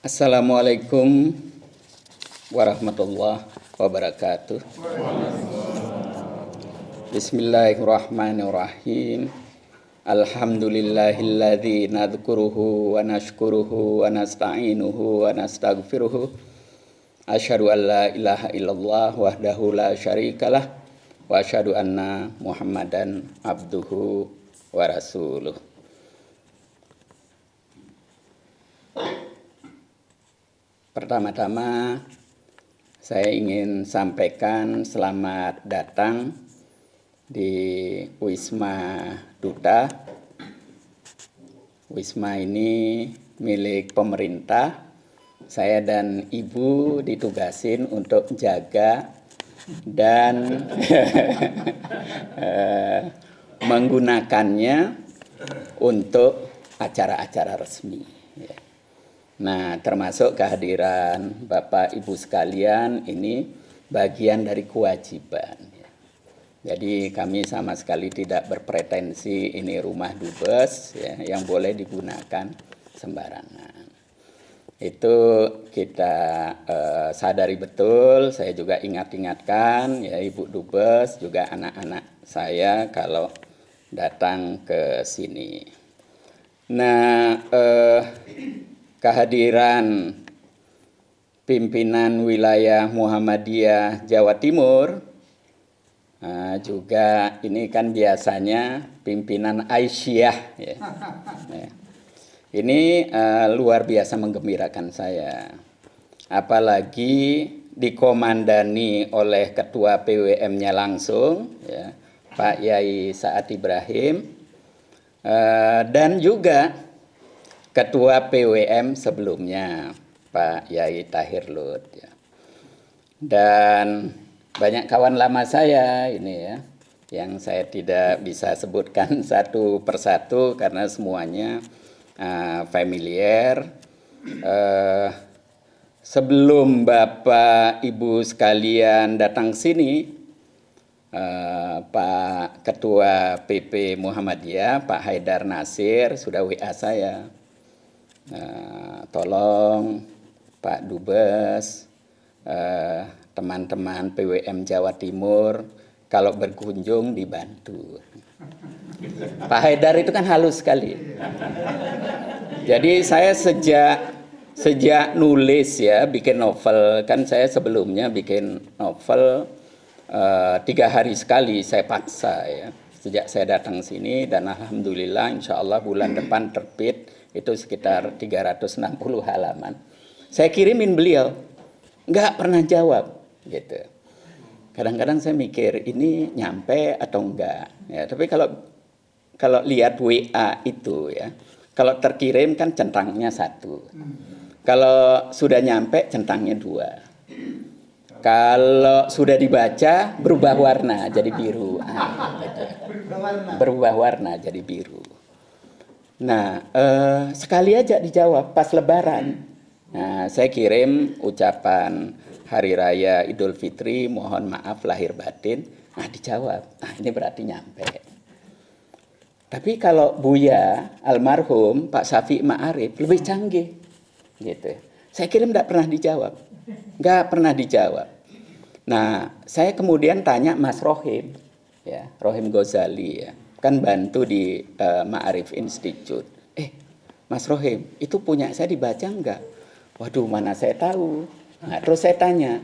Assalamualaikum warahmatullahi wabarakatuh. Bismillahirrahmanirrahim. Alhamdulillahilladzi nadhkuruhu wa nashkuruhu wa nasta'inuhu wa nastaghfiruhu. Asyhadu an la ilaha illallah wahdahu la syarikalah wa asyhadu anna Muhammadan abduhu wa rasuluh. Pertama-tama saya ingin sampaikan selamat datang di Wisma Duta. Wisma ini milik pemerintah. Saya dan Ibu ditugasin untuk jaga dan menggunakannya untuk acara-acara resmi. Nah, termasuk kehadiran Bapak Ibu sekalian ini bagian dari kewajiban. Jadi kami sama sekali tidak berpretensi ini rumah dubes yang boleh digunakan sembarangan. Itu kita sadari betul. Saya juga ingatkan ya Ibu Dubes juga anak-anak saya kalau datang ke sini. Nah, kehadiran pimpinan wilayah Muhammadiyah Jawa Timur juga ini kan biasanya pimpinan Aisyah ya. Ini luar biasa menggembirakan saya, apalagi dikomandani oleh ketua PWM-nya langsung ya, Pak Yai Saad Ibrahim, dan juga Ketua PWM sebelumnya, Pak Yai Tahir Lut. Ya. Dan banyak kawan lama saya ini ya, yang saya tidak bisa sebutkan satu persatu karena semuanya familiar. Sebelum Bapak Ibu sekalian datang sini, Pak Ketua PP Muhammadiyah, Pak Haidar Nasir sudah WA saya. Tolong Pak Dubes, teman-teman PWM Jawa Timur kalau berkunjung dibantu. Pak Haidar itu kan halus sekali. Jadi saya sejak nulis ya bikin novel, kan saya sebelumnya bikin novel 3 hari sekali saya paksa ya. Sejak saya datang sini dan alhamdulillah insya Allah bulan depan terbit, itu sekitar 360 halaman. Saya kirimin beliau, nggak pernah jawab gitu. Kadang-kadang saya mikir ini nyampe atau enggak ya, tapi kalau lihat WA itu ya, kalau terkirim kan centangnya 1, kalau sudah nyampe centangnya 2. Kalau sudah dibaca berubah warna jadi biru. Gitu. Berubah warna jadi biru. Nah, sekali aja dijawab pas Lebaran. Nah, saya kirim ucapan Hari Raya Idul Fitri, mohon maaf lahir batin. Nah, dijawab. Nah, ini berarti nyampe. Tapi kalau Buya almarhum Pak Syafiq Ma'arif lebih canggih. Gitu. Saya kirim tidak pernah dijawab. Nggak pernah dijawab. Nah, saya kemudian tanya Mas Rohim, ya, Rohim Ghazali ya, kan bantu di Ma'arif Institute. Mas Rohim, itu punya saya dibaca enggak? Waduh, mana saya tahu. Nah, terus saya tanya,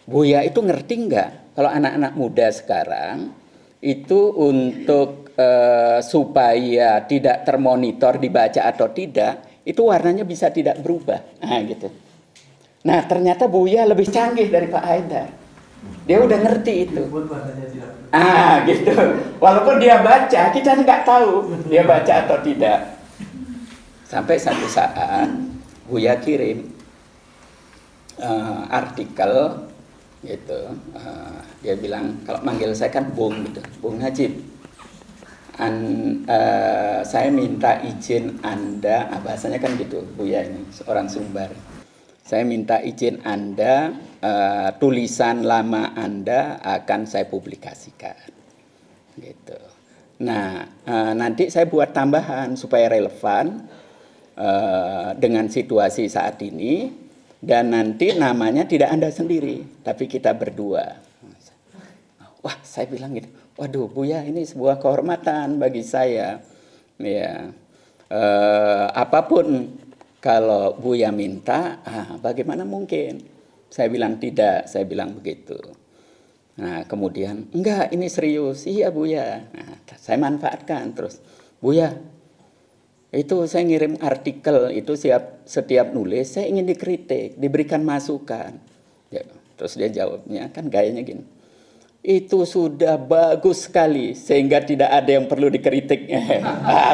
Buya itu ngerti enggak kalau anak-anak muda sekarang itu untuk supaya tidak termonitor dibaca atau tidak, itu warnanya bisa tidak berubah. Nah, gitu. Nah, ternyata Buya lebih canggih dari Pak Haidar. Dia udah ngerti itu. Gitu. Walaupun dia baca, kita nggak tahu dia baca atau tidak. Sampai satu saat Buya kirim artikel gitu. Dia bilang kalau manggil saya kan Bung gitu, Bung Najib. Saya minta izin Anda, bahasanya kan gitu Buya ini seorang Sumbar. Saya minta izin Anda, tulisan lama Anda akan saya publikasikan. Gitu. Nah, nanti saya buat tambahan supaya relevan. dengan situasi saat ini, dan nanti namanya tidak Anda sendiri, tapi kita berdua. Wah, saya bilang gitu, waduh Buya, ini sebuah kehormatan bagi saya. Ya, apapun kalau Buya minta, bagaimana mungkin? Saya bilang tidak, saya bilang begitu. Nah, kemudian, enggak, ini serius. Iya Buya. Nah, saya manfaatkan terus. Buya, itu saya ngirim artikel, itu setiap nulis, saya ingin dikritik, diberikan masukan. Ya, terus dia jawabnya, kan gayanya gini. Itu sudah bagus sekali, sehingga tidak ada yang perlu dikritik.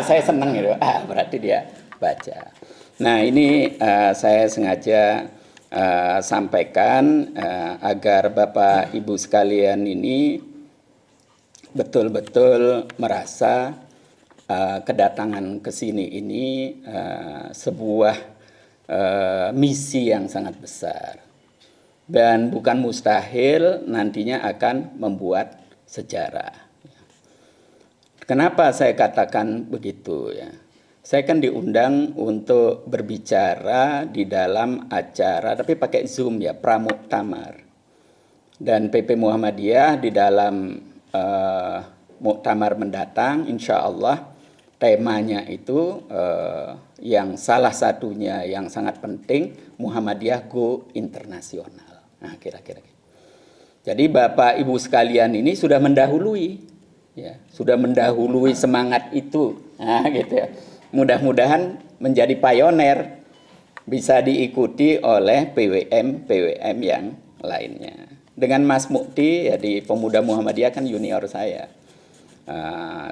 Saya senang gitu. Berarti dia baca. Nah, ini saya sengaja sampaikan agar Bapak Ibu sekalian ini betul-betul merasa kedatangan ke sini ini sebuah misi yang sangat besar. Dan bukan mustahil nantinya akan membuat sejarah. Kenapa saya katakan begitu ya? Saya kan diundang untuk berbicara di dalam acara, tapi pakai Zoom ya, pramuktamar. Dan PP Muhammadiyah di dalam muktamar mendatang, insya Allah temanya itu yang salah satunya yang sangat penting, Muhammadiyah Go Internasional. Nah, kira-kira. Jadi Bapak Ibu sekalian ini sudah mendahului, ya, sudah mendahului semangat itu. Nah, gitu ya. Mudah-mudahan menjadi pioner, bisa diikuti oleh PWM yang lainnya. Dengan Mas Mukti ya, di Pemuda Muhammadiyah kan junior saya.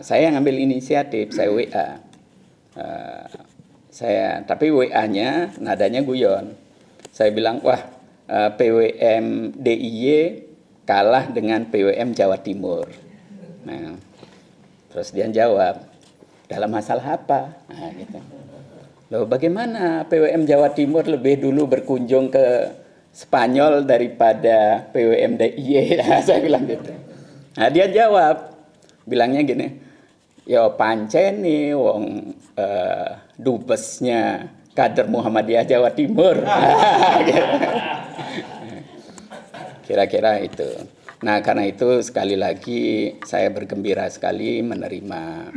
Saya ngambil inisiatif, saya WA. Tapi WA-nya nadanya guyon. Saya bilang, wah, PWM DIY kalah dengan PWM Jawa Timur. Nah, terus dia jawab, dalam masalah apa? Nah, gitu. Loh, bagaimana PWM Jawa Timur lebih dulu berkunjung ke Spanyol daripada PWM DIY? Nah, saya bilang gitu. Nah, dia jawab, bilangnya gini, ya pancen nih wong dubesnya kader Muhammadiyah Jawa Timur. Kira-kira itu. Nah, karena itu sekali lagi saya bergembira sekali menerima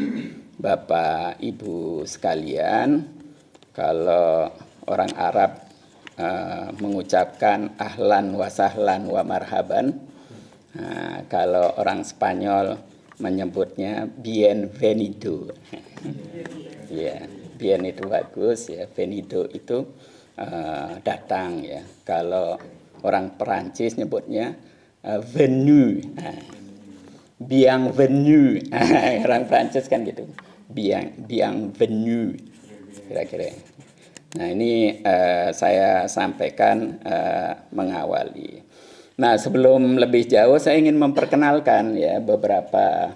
Bapak Ibu sekalian. Kalau orang Arab mengucapkan ahlan wa sahlan wa marhaban. Nah, kalau orang Spanyol menyebutnya bienvenido. Ya, bien itu bagus ya, venido itu datang ya. Kalau orang Perancis nyebutnya venue. Bienvenue. Orang Perancis kan gitu. Bienvenue. Kira-kira. Nah, ini saya sampaikan mengawali. Nah, sebelum lebih jauh saya ingin memperkenalkan ya beberapa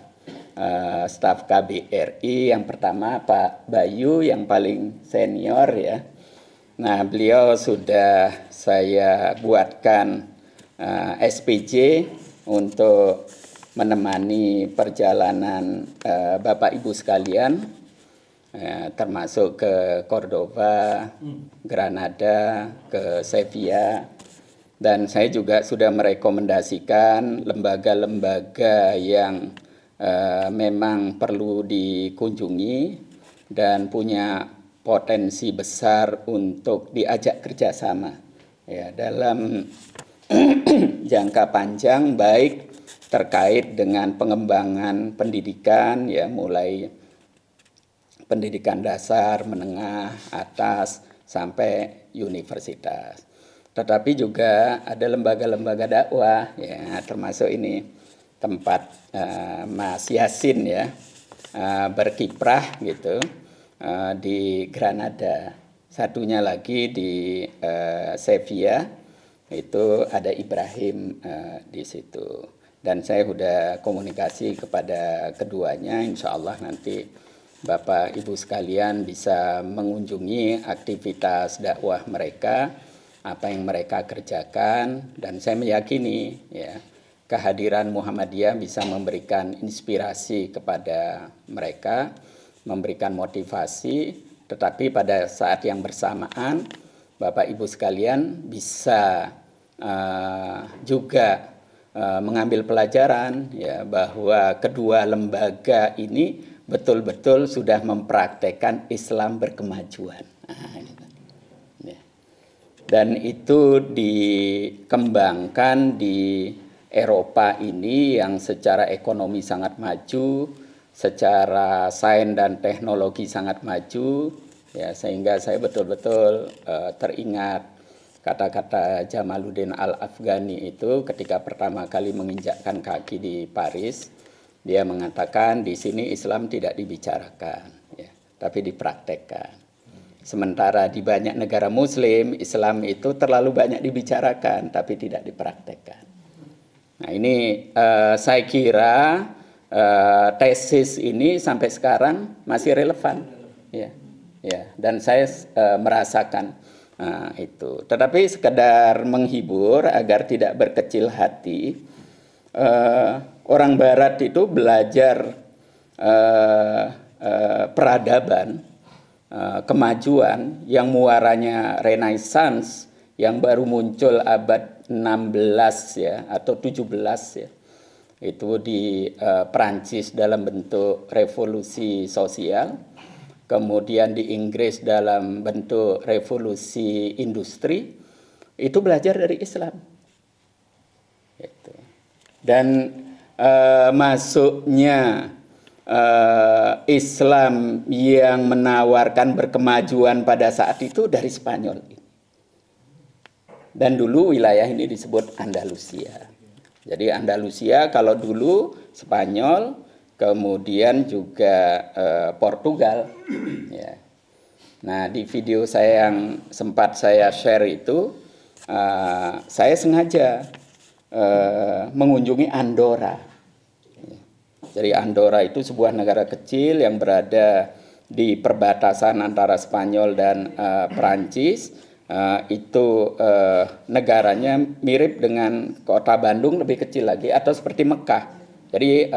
staf KBRI. Yang pertama Pak Bayu yang paling senior ya. Nah, beliau sudah saya buatkan SPJ untuk menemani perjalanan Bapak Ibu sekalian, termasuk ke Cordoba, Granada, ke Sevilla. Dan saya juga sudah merekomendasikan lembaga-lembaga yang memang perlu dikunjungi dan punya potensi besar untuk diajak kerjasama ya, dalam jangka panjang, baik terkait dengan pengembangan pendidikan ya, mulai pendidikan dasar, menengah, atas sampai universitas. Tetapi juga ada lembaga-lembaga dakwah ya, termasuk ini tempat Mas Yasin ya berkiprah gitu. Di Granada, satunya lagi di Sevilla, itu ada Ibrahim di situ. Dan saya sudah komunikasi kepada keduanya, insya Allah nanti Bapak Ibu sekalian bisa mengunjungi aktivitas dakwah mereka, apa yang mereka kerjakan, dan saya meyakini ya kehadiran Muhammadiyah bisa memberikan inspirasi kepada mereka, memberikan motivasi, tetapi pada saat yang bersamaan Bapak Ibu sekalian bisa juga mengambil pelajaran ya bahwa kedua lembaga ini betul-betul sudah mempraktekkan Islam berkemajuan. Nah, gitu. Ya. Dan itu dikembangkan di Eropa ini yang secara ekonomi sangat maju, secara sains dan teknologi sangat maju, ya, sehingga saya betul-betul teringat kata-kata Jamaluddin Al-Afghani itu ketika pertama kali menginjakkan kaki di Paris. Dia mengatakan di sini Islam tidak dibicarakan, ya, tapi dipraktekkan. Sementara di banyak negara Muslim, Islam itu terlalu banyak dibicarakan, tapi tidak dipraktekkan. Nah ini saya kira tesis ini sampai sekarang masih relevan, ya, ya. Dan saya merasakan itu. Tetapi sekedar menghibur agar tidak berkecil hati, orang Barat itu belajar peradaban, kemajuan yang muaranya Renaissance yang baru muncul abad 16 ya atau 17 ya. Itu di Prancis dalam bentuk revolusi sosial. Kemudian di Inggris dalam bentuk revolusi industri, itu belajar dari Islam. Gitu. Dan masuknya Islam yang menawarkan berkemajuan pada saat itu dari Spanyol. Dan dulu wilayah ini disebut Andalusia. Jadi Andalusia kalau dulu Spanyol, kemudian juga Portugal. Ya. Nah di video saya yang sempat saya share itu, saya sengaja mengunjungi Andorra. Jadi Andorra itu sebuah negara kecil yang berada di perbatasan antara Spanyol dan Perancis. Itu negaranya mirip dengan kota Bandung, lebih kecil lagi, atau seperti Mekah. Jadi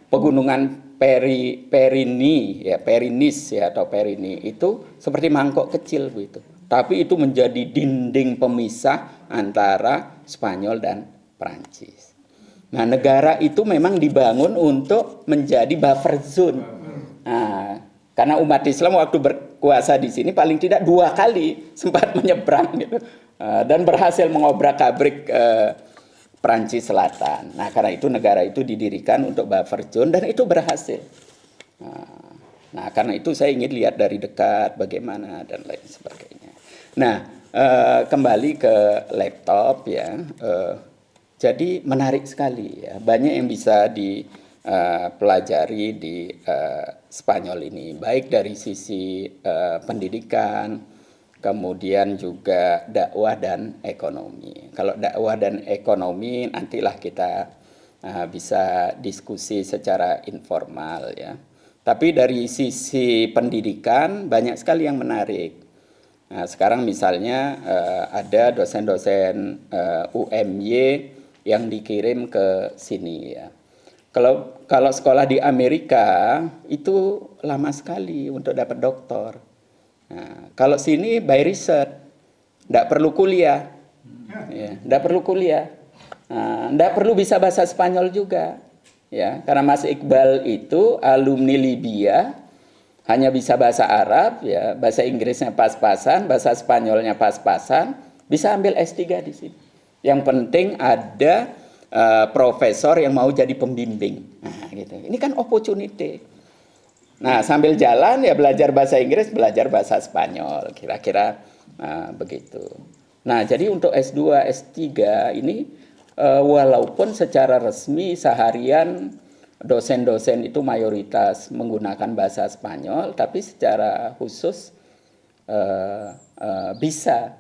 pegunungan Perini ya, Perinis ya atau Perini itu seperti mangkok kecil begitu. Tapi itu menjadi dinding pemisah antara Spanyol dan Prancis. Nah, negara itu memang dibangun untuk menjadi buffer zone. Nah, karena umat Islam waktu berkuasa di sini paling tidak 2 kali sempat menyeberang gitu. Dan berhasil mengobrak-abrik Prancis Selatan. Nah, karena itu negara itu didirikan untuk buffer zone dan itu berhasil. Nah, karena itu saya ingin lihat dari dekat bagaimana dan lain sebagainya. Nah, kembali ke laptop ya. Jadi menarik sekali ya. Banyak yang bisa dipelajari di Spanyol ini, baik dari sisi pendidikan, kemudian juga dakwah dan ekonomi. Kalau dakwah dan ekonomi nantilah kita bisa diskusi secara informal ya. Tapi dari sisi pendidikan banyak sekali yang menarik. Nah, sekarang misalnya ada dosen-dosen UMY yang dikirim ke sini ya. Kalau sekolah di Amerika itu lama sekali untuk dapat doktor. Nah, kalau sini by research, tidak perlu kuliah, ya, tidak perlu kuliah, tidak perlu bisa bahasa Spanyol juga, ya, karena Mas Iqbal itu alumni Libya, hanya bisa bahasa Arab, ya, bahasa Inggrisnya pas-pasan, bahasa Spanyolnya pas-pasan, bisa ambil S3 di sini. Yang penting ada profesor yang mau jadi pembimbing, nah, gitu. Ini kan opportunity. Nah, sambil jalan ya belajar bahasa Inggris, belajar bahasa Spanyol, kira-kira begitu. Nah, jadi untuk S2, S3 ini walaupun secara resmi seharian dosen-dosen itu mayoritas menggunakan bahasa Spanyol, tapi secara khusus bisa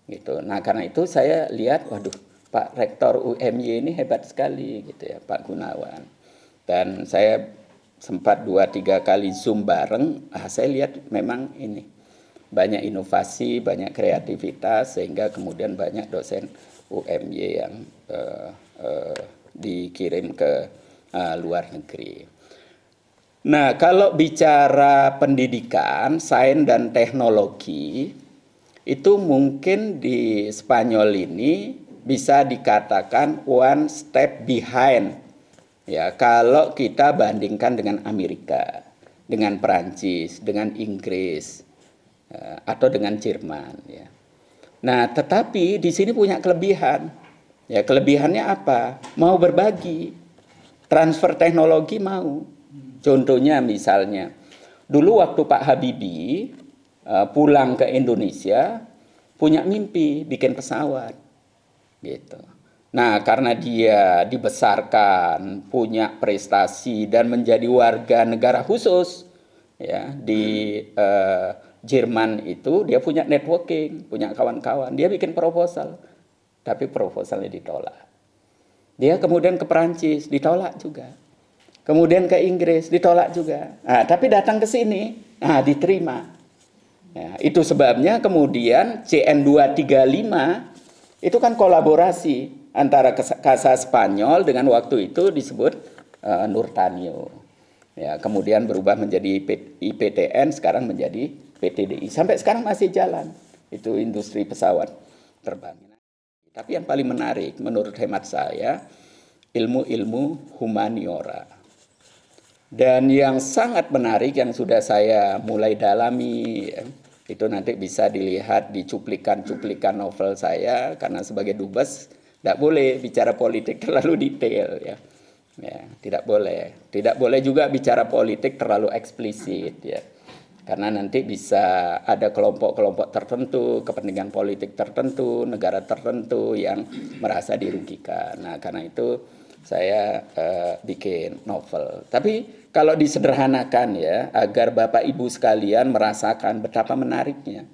gitu. Nah, karena itu saya lihat, waduh, Pak Rektor UMY ini hebat sekali gitu ya, Pak Gunawan. Dan saya sempat 2-3 kali Zoom bareng, saya lihat memang ini banyak inovasi, banyak kreativitas, sehingga kemudian banyak dosen UMY yang dikirim ke luar negeri. Nah, kalau bicara pendidikan, sains dan teknologi, itu mungkin di Spanyol ini bisa dikatakan one step behind. Ya, kalau kita bandingkan dengan Amerika, dengan Perancis, dengan Inggris, atau dengan Jerman. Ya. Nah, tetapi di sini punya kelebihan. Ya, kelebihannya apa? Mau berbagi, transfer teknologi mau. Contohnya misalnya, dulu waktu Pak Habibie pulang ke Indonesia, punya mimpi bikin pesawat, gitu. Nah, karena dia dibesarkan, punya prestasi dan menjadi warga negara khusus, ya di Jerman itu dia punya networking, punya kawan-kawan, dia bikin proposal, tapi proposalnya ditolak. Dia kemudian ke Perancis, ditolak juga. Kemudian ke Inggris, ditolak juga. Nah, tapi datang ke sini, nah diterima. Ya, itu sebabnya kemudian CN235 itu kan kolaborasi antara Casa Spanyol dengan waktu itu disebut Nurtanio. Ya, kemudian berubah menjadi IPTN, sekarang menjadi PTDI. Sampai sekarang masih jalan. Itu industri pesawat terbang. Tapi yang paling menarik menurut hemat saya, ilmu-ilmu humaniora. Dan yang sangat menarik yang sudah saya mulai dalami, itu nanti bisa dilihat di cuplikan-cuplikan novel saya, karena sebagai dubes tidak boleh bicara politik terlalu detail, ya. Ya, tidak boleh. Tidak boleh juga bicara politik terlalu eksplisit, ya. Karena nanti bisa ada kelompok-kelompok tertentu, kepentingan politik tertentu, negara tertentu yang merasa dirugikan. Nah, karena itu saya bikin novel. Tapi kalau disederhanakan ya, agar Bapak Ibu sekalian merasakan betapa menariknya.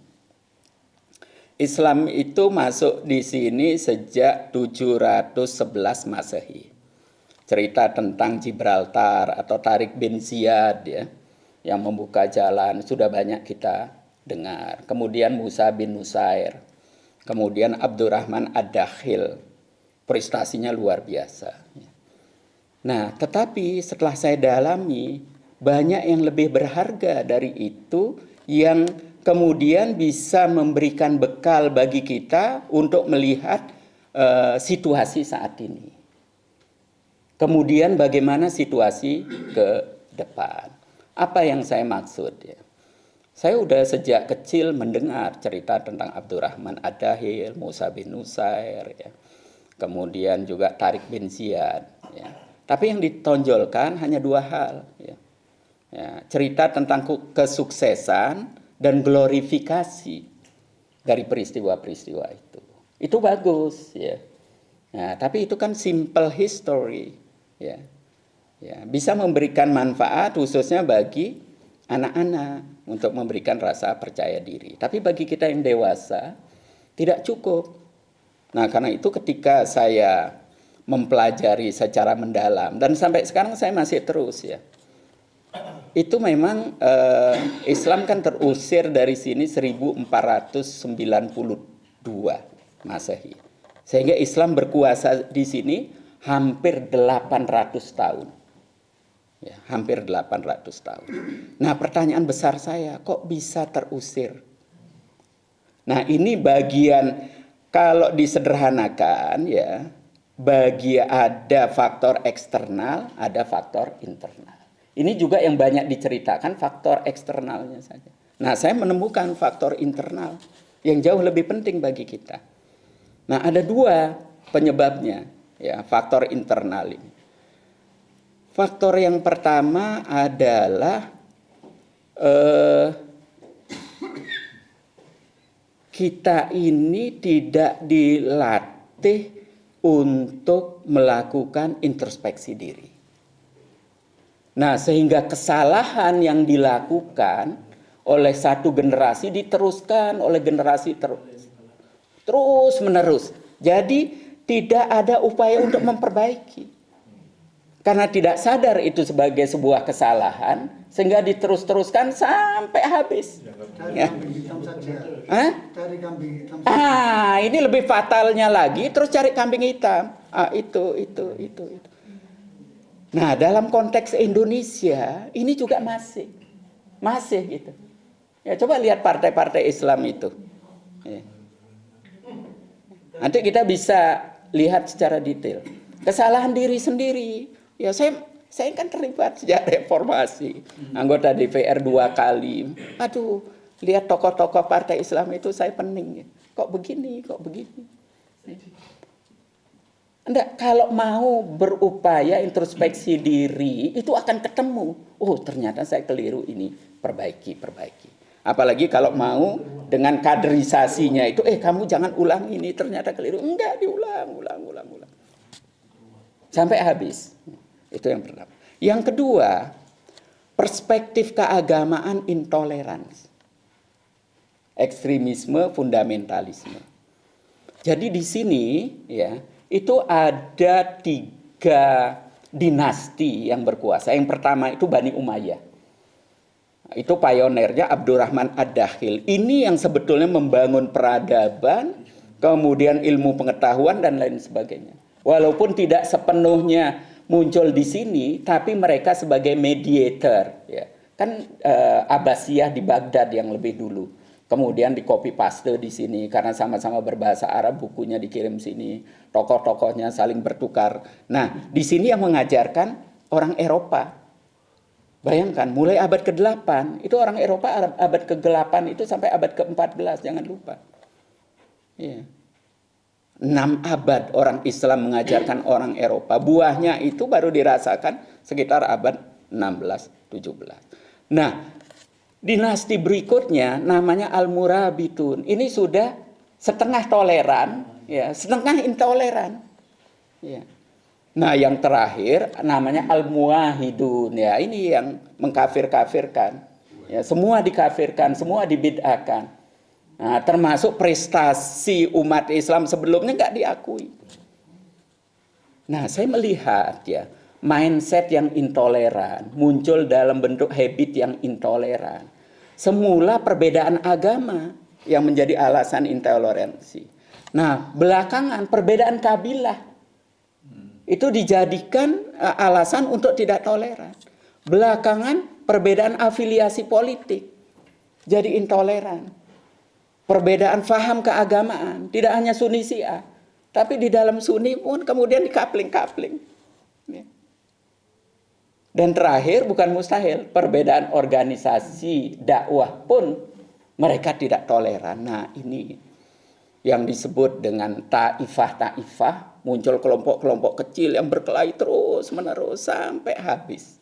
Islam itu masuk di sini sejak 711 Masehi. Cerita tentang Gibraltar atau Tariq bin Ziyad ya, yang membuka jalan sudah banyak kita dengar. Kemudian Musa bin Nusair, kemudian Abdurrahman Ad-Dakhil, prestasinya luar biasa. Nah, tetapi setelah saya dalami, banyak yang lebih berharga dari itu yang kemudian bisa memberikan bekal bagi kita untuk melihat situasi saat ini. Kemudian bagaimana situasi ke depan. Apa yang saya maksud ya? Saya udah sejak kecil mendengar cerita tentang Abdurrahman Ad-Dakhil, Musa bin Nusair, ya. Kemudian juga Tariq bin Ziyad. Ya. Tapi yang ditonjolkan hanya dua hal. Ya. Ya, cerita tentang kesuksesan dan glorifikasi dari peristiwa-peristiwa itu. Itu bagus. Ya. Nah, tapi itu kan simple history. Ya. Ya, bisa memberikan manfaat khususnya bagi anak-anak untuk memberikan rasa percaya diri. Tapi bagi kita yang dewasa tidak cukup. Nah, karena itu ketika saya mempelajari secara mendalam dan sampai sekarang saya masih terus ya. Itu memang Islam kan terusir dari sini 1492 Masehi. Sehingga Islam berkuasa di sini hampir 800 tahun. Ya, hampir 800 tahun. Nah, pertanyaan besar saya, kok bisa terusir? Nah, ini bagian kalau disederhanakan ya, ada faktor eksternal, ada faktor internal. Ini juga yang banyak diceritakan faktor eksternalnya saja. Nah, saya menemukan faktor internal yang jauh lebih penting bagi kita. Nah, ada dua penyebabnya, ya, faktor internal ini. Faktor yang pertama adalah kita ini tidak dilatih untuk melakukan introspeksi diri. Nah, sehingga kesalahan yang dilakukan oleh satu generasi diteruskan oleh generasi terus menerus. Jadi tidak ada upaya untuk memperbaiki. Karena tidak sadar itu sebagai sebuah kesalahan, sehingga diterus-teruskan sampai habis. Cari kambing hitam saja. Cari kambing hitam saja. Ini lebih fatalnya lagi, terus cari kambing hitam. Itu. Nah, dalam konteks Indonesia ini juga masih gitu. Ya, coba lihat partai-partai Islam itu. Ya. Nanti kita bisa lihat secara detail. Kesalahan diri sendiri. Ya, saya kan terlibat sejak reformasi. Anggota DPR 2 kali. Aduh, lihat tokoh-tokoh partai Islam itu saya pening. Kok begini? Enggak, kalau mau berupaya introspeksi diri, itu akan ketemu. Oh, ternyata saya keliru ini. Perbaiki. Apalagi kalau mau dengan kaderisasinya itu, kamu jangan ulang ini, ternyata keliru. Enggak, diulang. Sampai habis. Itu yang pertama. Yang kedua, perspektif keagamaan intoleransi. Ekstremisme, fundamentalisme. Jadi di sini ya, itu ada 3 dinasti yang berkuasa. Yang pertama itu Bani Umayyah. Itu pionernya Abdurrahman Ad-Dakhil. Ini yang sebetulnya membangun peradaban, kemudian ilmu pengetahuan dan lain sebagainya. Walaupun tidak sepenuhnya muncul di sini, tapi mereka sebagai mediator. Ya. Kan Abbasiyah di Baghdad yang lebih dulu. Kemudian di copy paste di sini karena sama-sama berbahasa Arab, bukunya dikirim sini, tokoh-tokohnya saling bertukar. Nah, di sini yang mengajarkan orang Eropa. Bayangkan, mulai abad ke-8, itu orang Eropa abad ke-8 itu sampai abad ke-14, jangan lupa. Ya. 6 abad orang Islam mengajarkan orang Eropa. Buahnya itu baru dirasakan sekitar abad 16-17. Nah, dinasti berikutnya namanya Almurabitun. Ini sudah setengah toleran, ya, setengah intoleran. Ya. Nah, yang terakhir namanya Al-Muwahhidun. Ya, ini yang mengkafir-kafirkan. Ya, semua dikafirkan, semua dibid'ahkan. Nah, termasuk prestasi umat Islam sebelumnya nggak diakui. Nah, saya melihat ya, mindset yang intoleran muncul dalam bentuk habit yang intoleran. Semula perbedaan agama yang menjadi alasan intoleransi. Nah, belakangan perbedaan kabilah itu dijadikan alasan untuk tidak toleran. Belakangan perbedaan afiliasi politik jadi intoleran. Perbedaan faham keagamaan, tidak hanya Sunni Syiah, tapi di dalam Sunni pun kemudian dikapling-kapling. Dan terakhir bukan mustahil, perbedaan organisasi dakwah pun mereka tidak toleran. Nah, ini yang disebut dengan taifah, muncul kelompok-kelompok kecil yang berkelahi terus-menerus sampai habis.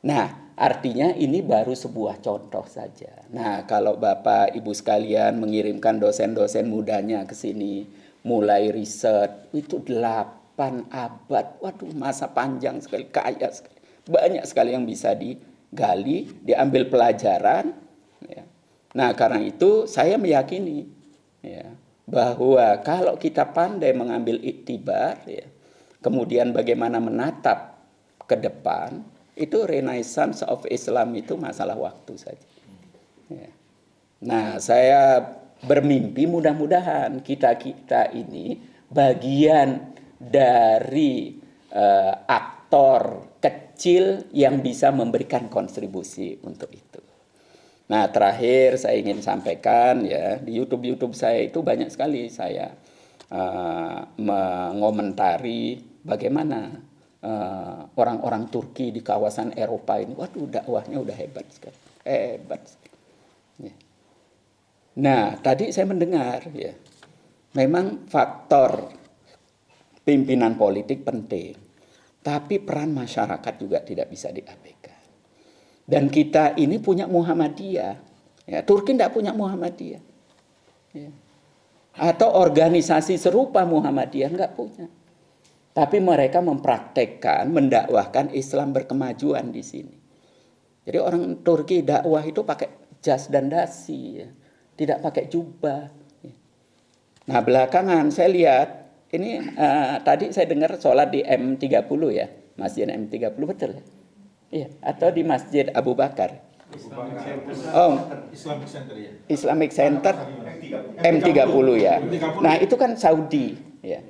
Nah, artinya ini baru sebuah contoh saja. Nah, kalau Bapak Ibu sekalian mengirimkan dosen-dosen mudanya ke sini, mulai riset, itu 8 abad. Waduh, masa panjang sekali, kaya sekali. Banyak sekali yang bisa digali, diambil pelajaran. Ya. Nah, karena itu saya meyakini ya, bahwa kalau kita pandai mengambil iktibar, ya, kemudian bagaimana menatap ke depan, itu renaissance of Islam itu masalah waktu saja. Ya. Nah, saya bermimpi mudah-mudahan kita ini bagian dari aktor kecil yang bisa memberikan kontribusi untuk itu. Nah, terakhir saya ingin sampaikan ya, di YouTube saya itu banyak sekali saya mengomentari bagaimana orang-orang Turki di kawasan Eropa ini, waduh, dakwahnya udah hebat sekali. Ya. Nah, tadi saya mendengar ya, memang faktor pimpinan politik penting, tapi peran masyarakat juga tidak bisa diabaikan. Dan kita ini punya Muhammadiyah, ya, Turki tidak punya Muhammadiyah, ya. Atau organisasi serupa Muhammadiyah nggak punya. Tapi mereka mempraktekkan, mendakwahkan Islam berkemajuan di sini. Jadi orang Turki dakwah itu pakai jas dan dasi, ya. Tidak pakai jubah. Nah, belakangan saya lihat, ini tadi saya dengar sholat di M30 ya, Masjid M30, betul ya? Iya, atau di Masjid Abu Bakar. Islamic Center ya. Islamic Center M30 ya. Nah, itu kan Saudi ya.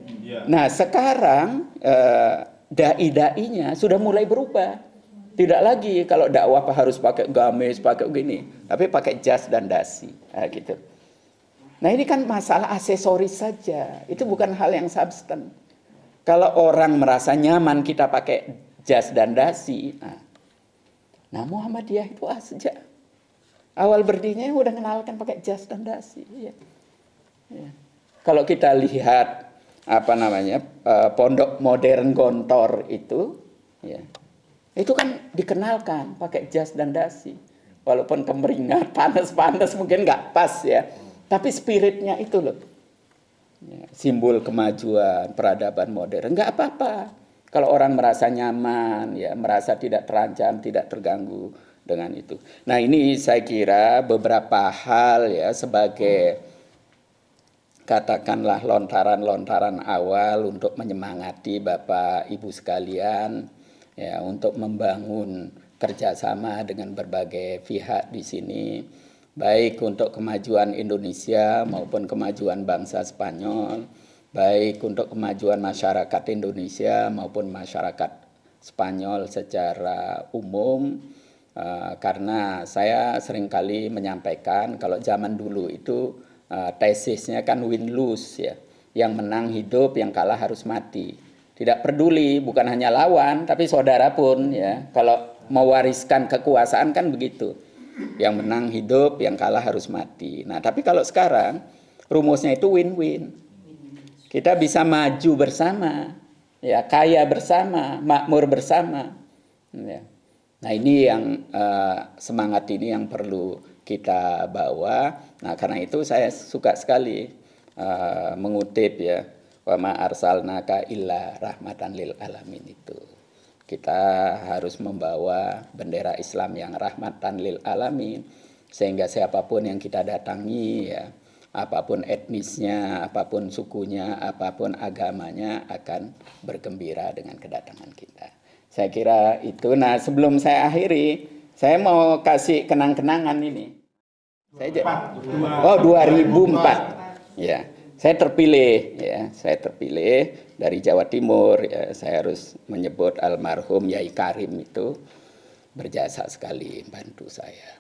Nah, sekarang dai-dainya sudah mulai berubah. Tidak lagi kalau dakwah harus pakai gamis, pakai gini, tapi pakai jas dan dasi, gitu. Nah ini kan masalah aksesoris saja, itu bukan hal yang substan. Kalau orang merasa nyaman kita pakai jas dan dasi, nah Muhammadiyah itu sejak awal berdirinya udah kenalkan pakai jas dan dasi. Ya. Kalau kita lihat pondok modern Gontor itu, ya, itu kan dikenalkan pakai jas dan dasi. Walaupun kemeringat, panas-panas mungkin nggak pas ya, tapi spiritnya itu loh. Ya, simbol kemajuan peradaban modern, nggak apa-apa. Kalau orang merasa nyaman, ya merasa tidak terancam, tidak terganggu dengan itu. Nah ini saya kira beberapa hal ya sebagai katakanlah lontaran-lontaran awal untuk menyemangati Bapak Ibu sekalian ya untuk membangun kerjasama dengan berbagai pihak di sini, baik untuk kemajuan Indonesia maupun kemajuan bangsa Spanyol, baik untuk kemajuan masyarakat Indonesia maupun masyarakat Spanyol secara umum. Karena saya seringkali menyampaikan kalau zaman dulu itu tesisnya kan win-lose ya, yang menang hidup, yang kalah harus mati. Tidak peduli, bukan hanya lawan, tapi saudara pun ya. Kalau mewariskan kekuasaan kan begitu, yang menang hidup, yang kalah harus mati. Nah tapi kalau sekarang rumusnya itu win-win. Kita bisa maju bersama, ya kaya bersama, makmur bersama. Ya. Nah ini yang semangat ini yang perlu kita bawa. Nah karena itu saya suka sekali mengutip ya, wa ma arsalnaka illa rahmatan lil alamin itu. Kita harus membawa bendera Islam yang rahmatan lil alamin, sehingga siapapun yang kita datangi ya, apapun etnisnya, apapun sukunya, apapun agamanya akan bergembira dengan kedatangan kita. Saya kira itu. Nah sebelum saya akhiri, saya mau kasih kenang-kenangan ini. 2004. Ya, saya terpilih dari Jawa Timur. Ya, saya harus menyebut almarhum Yai Karim itu berjasa sekali bantu saya.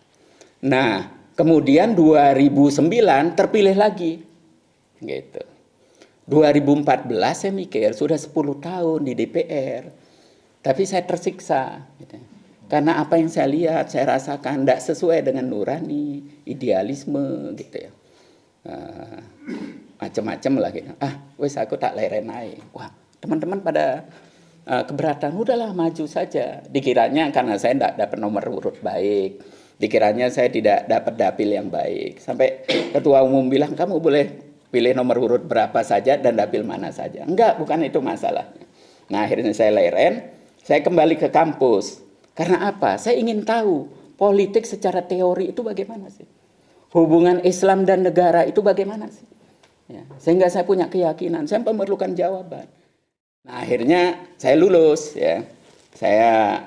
Nah, kemudian 2009 terpilih lagi. Gitu. 2014 saya mikir sudah 10 tahun di DPR. Tapi saya tersiksa, gitu. Karena apa yang saya lihat, saya rasakan tidak sesuai dengan nurani, idealisme, gitu ya. Macam-macam lah gitu. Wes aku tak lerenai. Wah, teman-teman pada keberatan, udahlah maju saja. Dikiranya karena saya tidak dapat nomor urut baik, dikiranya saya tidak dapat dapil yang baik. Sampai ketua umum bilang, kamu boleh pilih nomor urut berapa saja dan dapil mana saja. Enggak, bukan itu masalahnya. Nah akhirnya saya leren. Saya kembali ke kampus. Karena apa? Saya ingin tahu politik secara teori itu bagaimana sih? Hubungan Islam dan negara itu bagaimana sih? Ya, sehingga saya punya keyakinan, saya memerlukan jawaban. Nah, akhirnya saya lulus ya. Saya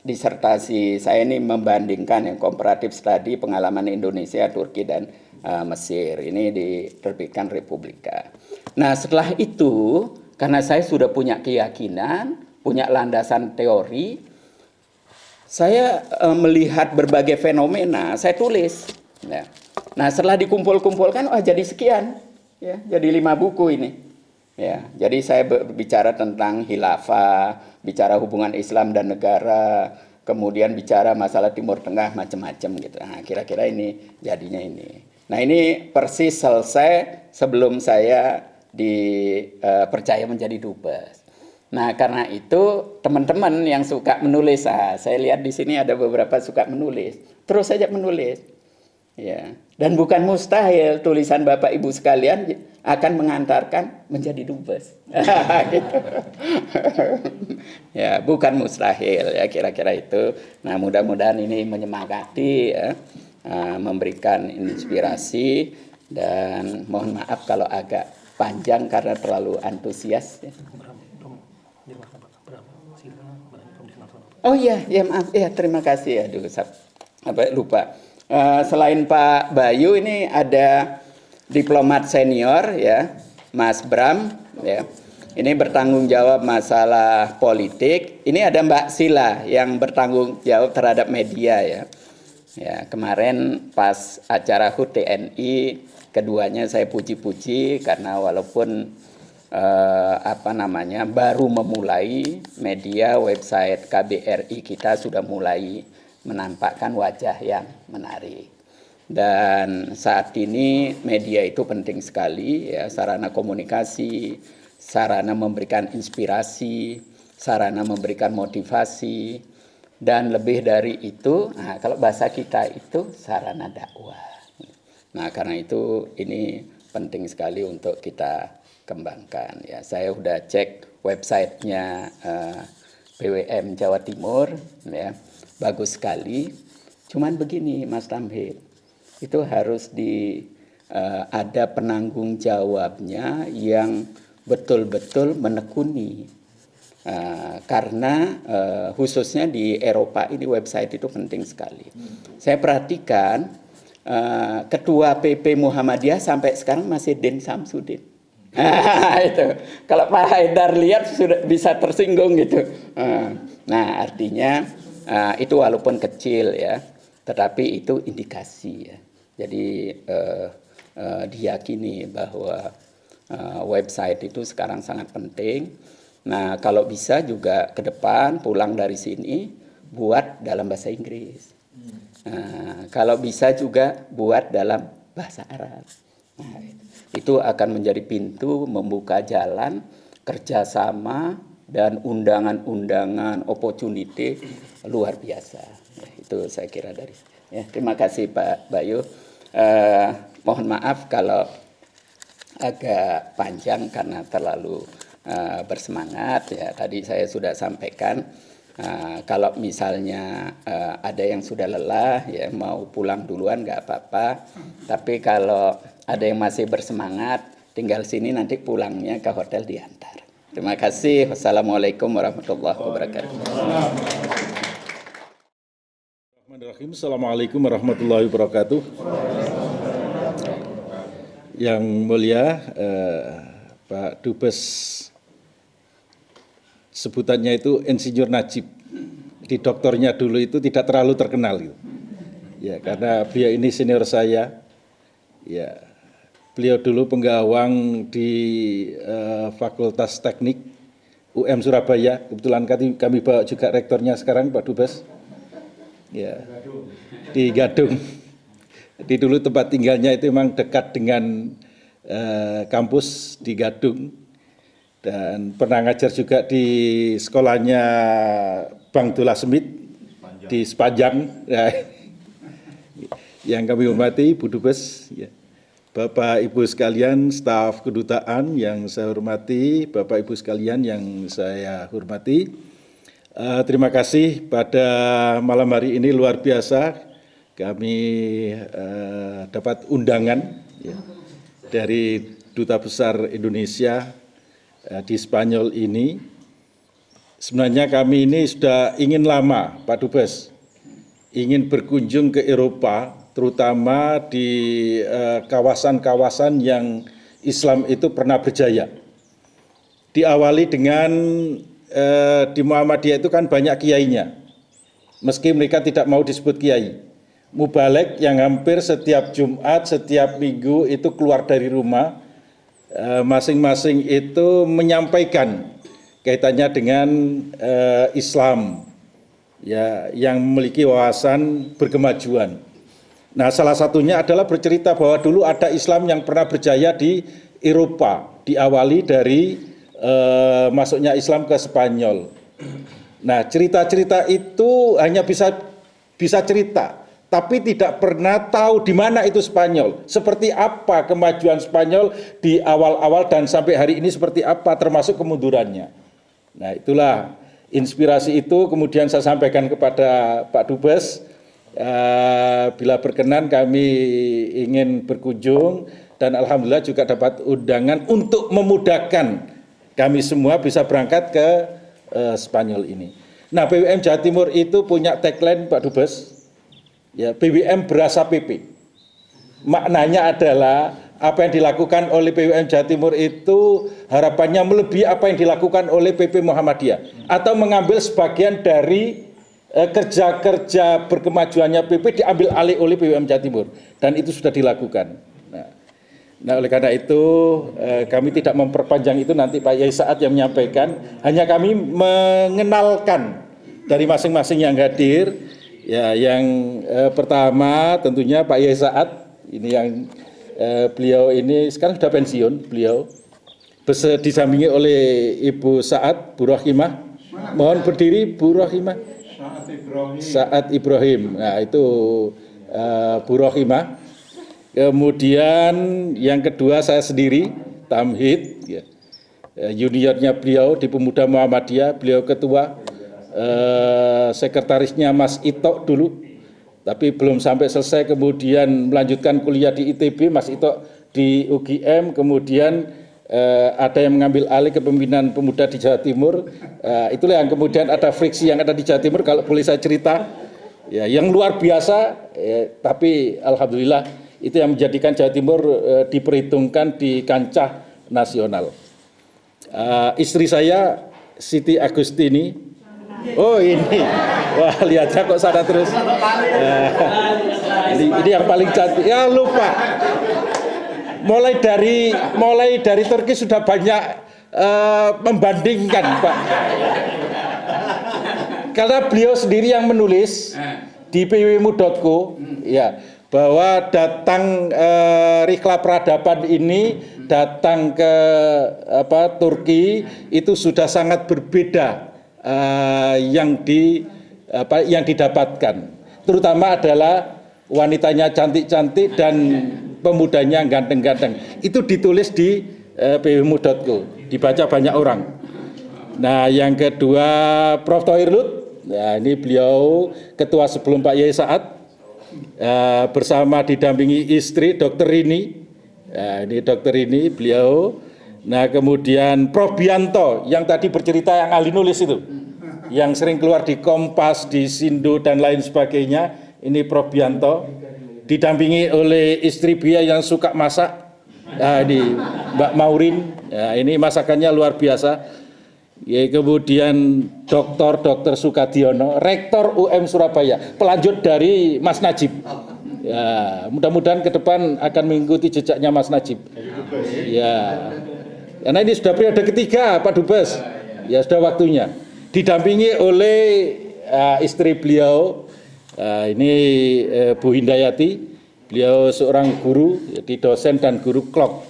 disertasi saya ini membandingkan yang comparative study pengalaman Indonesia, Turki dan Mesir. Ini diterbitkan Republika. Nah, setelah itu karena saya sudah punya keyakinan, punya landasan teori, saya melihat berbagai fenomena, saya tulis. Ya. Nah setelah dikumpul-kumpulkan, jadi sekian, ya, jadi 5 buku ini. Ya, jadi saya berbicara tentang khilafah, bicara hubungan Islam dan negara, kemudian bicara masalah Timur Tengah macam-macam gitu. Nah kira-kira ini jadinya ini. Nah ini persis selesai sebelum saya dipercaya menjadi dubes. Nah karena itu teman-teman yang suka menulis, saya lihat di sini ada beberapa suka menulis, terus saja menulis, ya. Dan bukan mustahil tulisan Bapak Ibu sekalian akan mengantarkan menjadi dubes, gitu. Ya bukan mustahil ya kira-kira itu. Nah mudah-mudahan ini menyemangati, ya, memberikan inspirasi dan mohon maaf kalau agak panjang karena terlalu antusias. Ya. Oh iya, ya maaf, ya terima kasih ya, lupa. Selain Pak Bayu ini ada diplomat senior ya, Mas Bram ya. Ini bertanggung jawab masalah politik. Ini ada Mbak Sila yang bertanggung jawab terhadap media ya. Ya, kemarin pas acara HUT TNI keduanya saya puji-puji karena walaupun baru memulai, media website KBRI kita sudah mulai menampakkan wajah yang menarik. Dan saat ini media itu penting sekali ya, sarana komunikasi, sarana memberikan inspirasi, sarana memberikan motivasi, dan lebih dari itu, nah kalau bahasa kita itu sarana dakwah. Nah karena itu ini penting sekali untuk kita kembangkan. Ya, saya sudah cek websitenya BWM Jawa Timur, ya bagus sekali. Cuman begini Mas Tamhid, itu harus ada penanggung jawabnya yang betul-betul menekuni. Karena khususnya di Eropa ini website itu penting sekali. Saya perhatikan Ketua PP Muhammadiyah sampai sekarang masih Din Samsudin. Itu kalau Pak Haidar lihat sudah bisa tersinggung gitu. Nah artinya itu walaupun kecil ya, tetapi itu indikasi ya. Jadi diyakini bahwa website itu sekarang sangat penting. Nah kalau bisa juga ke depan pulang dari sini buat dalam bahasa Inggris. Kalau bisa juga buat dalam bahasa Arab. Nah, itu akan menjadi pintu membuka jalan kerjasama dan undangan-undangan opportunity luar biasa. Ya, itu saya kira dari. Ya, terima kasih Pak Bayu. Mohon maaf kalau agak panjang karena terlalu bersemangat. Ya, tadi saya sudah sampaikan. Kalau misalnya ada yang sudah lelah, ya mau pulang duluan nggak apa-apa. Tapi kalau ada yang masih bersemangat, tinggal sini nanti pulangnya ke hotel diantar. Terima kasih. Wassalamualaikum warahmatullahi wabarakatuh. Assalamualaikum warahmatullahi wabarakatuh. Yang mulia Pak Dubes, sebutannya itu Insinyur Najib. Di doktornya dulu itu tidak terlalu terkenal gitu. Ya, karena beliau ini senior saya. Ya, beliau dulu penggawang di Fakultas Teknik UM Surabaya. Kebetulan kami bawa juga rektornya sekarang Pak Dubes. Ya, di Gadung. Di dulu tempat tinggalnya itu memang dekat dengan kampus di Gadung. Dan pernah ngajar juga di sekolahnya Bang Dullah Smith di Sepanjang. Ya. Yang kami hormati Bu Dubes, ya. Bapak Ibu sekalian, staf kedutaan yang saya hormati, Bapak Ibu sekalian yang saya hormati. Terima kasih pada malam hari ini luar biasa kami dapat undangan ya, dari Duta Besar Indonesia di Spanyol ini. Sebenarnya kami ini sudah ingin lama Pak Dubes, ingin berkunjung ke Eropa, terutama di kawasan-kawasan yang Islam itu pernah berjaya. Diawali dengan di Muhammadiyah itu kan banyak kiainya, meski mereka tidak mau disebut kiai. Mubalek yang hampir setiap Jumat, setiap Minggu itu keluar dari rumah, masing-masing itu menyampaikan kaitannya dengan Islam, ya, yang memiliki wawasan berkemajuan. Nah, salah satunya adalah bercerita bahwa dulu ada Islam yang pernah berjaya di Eropa, diawali dari masuknya Islam ke Spanyol. Nah, cerita-cerita itu hanya bisa cerita, tapi tidak pernah tahu di mana itu Spanyol, seperti apa kemajuan Spanyol di awal-awal dan sampai hari ini seperti apa, termasuk kemundurannya. Nah, itulah inspirasi itu kemudian saya sampaikan kepada Pak Dubes. Bila berkenan kami ingin berkunjung dan alhamdulillah juga dapat undangan untuk memudahkan kami semua bisa berangkat ke Spanyol ini. Nah, BWM Jawa Timur itu punya tagline Pak Dubes, ya, BWM berasa PP. Maknanya adalah apa yang dilakukan oleh PWM Jawa Timur itu harapannya melebihi apa yang dilakukan oleh PP Muhammadiyah atau mengambil sebagian dari kerja-kerja berkemajuannya PP diambil alih oleh PWM Jawa Timur, dan itu sudah dilakukan. Nah, oleh karena itu kami tidak memperpanjang itu, nanti Pak Yai Saad yang menyampaikan, hanya kami mengenalkan dari masing-masing yang hadir. Ya, yang pertama tentunya Pak Yai Saad, ini yang beliau ini sekarang sudah pensiun, beliau disampingi oleh Ibu Saad, Bu Rohimah. Mohon berdiri Bu Rohimah. Saad Ibrahim. Nah, itu Bu Rohimah. Kemudian yang kedua saya sendiri, Tamhid, ya. Juniornya beliau di Pemuda Muhammadiyah, beliau ketua, sekretarisnya Mas Ito dulu, tapi belum sampai selesai, kemudian melanjutkan kuliah di ITB, Mas Ito di UGM, kemudian ada yang mengambil alih kepemimpinan pemuda di Jawa Timur. Itulah yang kemudian ada friksi yang ada di Jawa Timur, kalau boleh saya cerita, ya, yang luar biasa, tapi alhamdulillah itu yang menjadikan Jawa Timur diperhitungkan di kancah nasional. Istri saya Siti Agustini. Oh ini, wah lihat aja kok sana terus. Ini yang paling cantik. Ya lupa. Mulai dari Turki sudah banyak membandingkan, Pak. Karena beliau sendiri yang menulis di pwmu.co, ya, bahwa datang Rihla Peradaban ini datang ke Turki itu sudah sangat berbeda. Yang didapatkan, terutama adalah wanitanya cantik-cantik dan pemudanya ganteng-ganteng. Itu ditulis di pwmu.co, dibaca banyak orang. Nah, yang kedua Prof. Thohir Lut, nah, ini beliau ketua sebelum Pak Yai Saad, bersama didampingi istri Dr. Rini. Nah, ini Dr. Rini beliau. Nah, kemudian Prof. Bianto yang tadi bercerita, yang ahli nulis itu, yang sering keluar di Kompas, di Sindo dan lain sebagainya. Ini Prof. Bianto didampingi oleh istri beliau yang suka masak, ini Mbak Maurin. Nah, ini masakannya luar biasa. Ya, kemudian Dr. Sukadiono, Rektor UM Surabaya, pelanjut dari Mas Najib. Ya, mudah-mudahan ke depan akan mengikuti jejaknya Mas Najib. Ya. Karena ini sudah periode ketiga Pak Dubes, ya sudah waktunya. Didampingi oleh istri beliau, ini Bu Hindayati, beliau seorang guru, jadi dosen dan guru klok.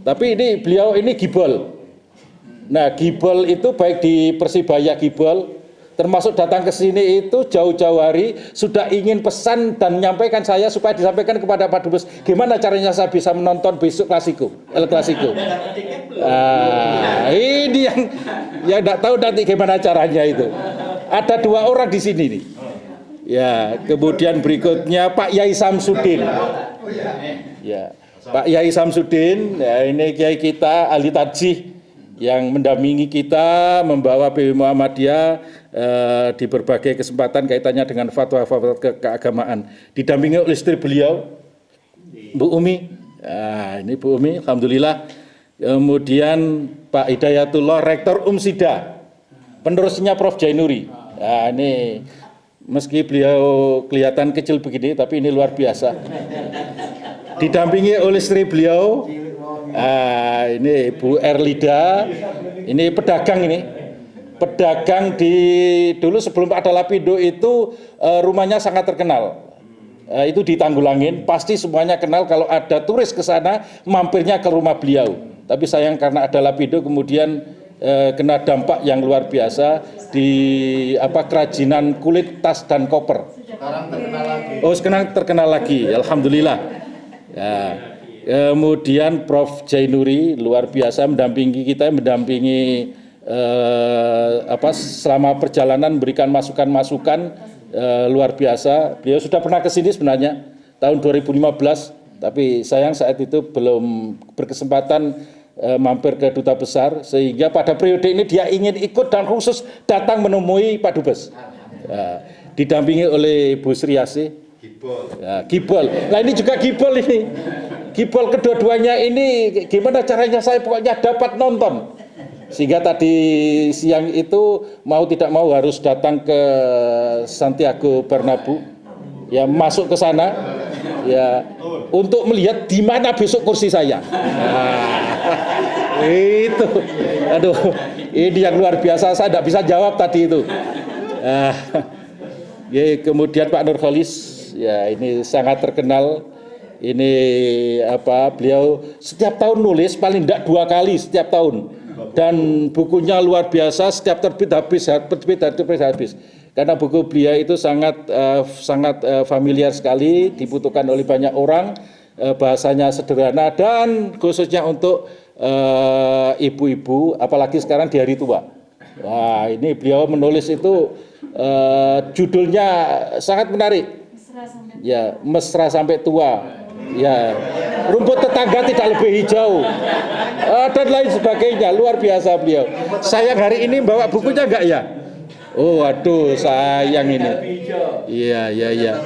Tapi ini beliau ini gibol. Nah, gibol itu baik di Persibaya gibol, termasuk datang ke sini itu jauh-jauh hari sudah ingin pesan dan menyampaikan saya supaya disampaikan kepada Pak Dubes, gimana caranya saya bisa menonton besok Klasiko, El Klasiko. Ini yang tidak tahu nanti gimana caranya itu. Ada 2 orang di sini nih. Ya, kemudian berikutnya Pak Yai Samsudin. Ya, Pak Yai Samsudin, ya, ini kiai kita ahli tajih yang mendampingi kita membawa PW Muhammadiyah di berbagai kesempatan kaitannya dengan fatwa-fatwa keagamaan. Didampingi oleh istri beliau, Bu Umi. Nah, ini Bu Umi, alhamdulillah. Kemudian Pak Hidayatullah, Rektor Umsida, penerusnya Prof. Jainuri. Nah, ini meski beliau kelihatan kecil begini, tapi ini luar biasa. Didampingi oleh istri beliau, ini Bu Erlida, ini pedagang ini. Pedagang dulu sebelum ada Lapindo itu rumahnya sangat terkenal. Itu di Tanggulangin, pasti semuanya kenal kalau ada turis ke sana mampirnya ke rumah beliau. Tapi sayang karena ada Lapindo kemudian kena dampak yang luar biasa di kerajinan kulit, tas dan koper. Sekarang terkenal lagi. Oh, sekarang terkenal lagi, alhamdulillah. Ya. Kemudian Prof. Jainuri luar biasa mendampingi kita, mendampingi selama perjalanan, memberikan masukan-masukan luar biasa. Beliau sudah pernah ke sini sebenarnya tahun 2015, tapi sayang saat itu belum berkesempatan mampir ke Duta Besar, sehingga pada periode ini dia ingin ikut dan khusus datang menemui Pak Dubes. Didampingi oleh Bu Sri Asih. Gibol. Ya, Gibol. Nah, ini juga Gibol ini. Gibol kedua-duanya ini gimana caranya saya pokoknya dapat nonton. Sehingga tadi siang itu mau tidak mau harus datang ke Santiago Bernabeu, ya masuk ke sana, ya untuk melihat di mana besok kursi saya. Nah, itu, aduh, ini yang luar biasa, saya tidak bisa jawab tadi itu. Ya, kemudian Pak Nurholis, ya ini sangat terkenal. Ini beliau setiap tahun nulis paling tidak 2 kali setiap tahun. Dan bukunya luar biasa, setiap terbit habis. Karena buku beliau itu sangat familiar sekali, dibutuhkan oleh banyak orang, bahasanya sederhana dan khususnya untuk ibu-ibu, apalagi sekarang di hari tua. Wah, ini beliau menulis itu judulnya sangat menarik. Ya, mesra sampai tua. Ya, rumput tetangga tidak lebih hijau, dan lain sebagainya. Luar biasa beliau. Sayang hari ini bawa bukunya enggak ya? Oh, aduh, sayang ini. Iya.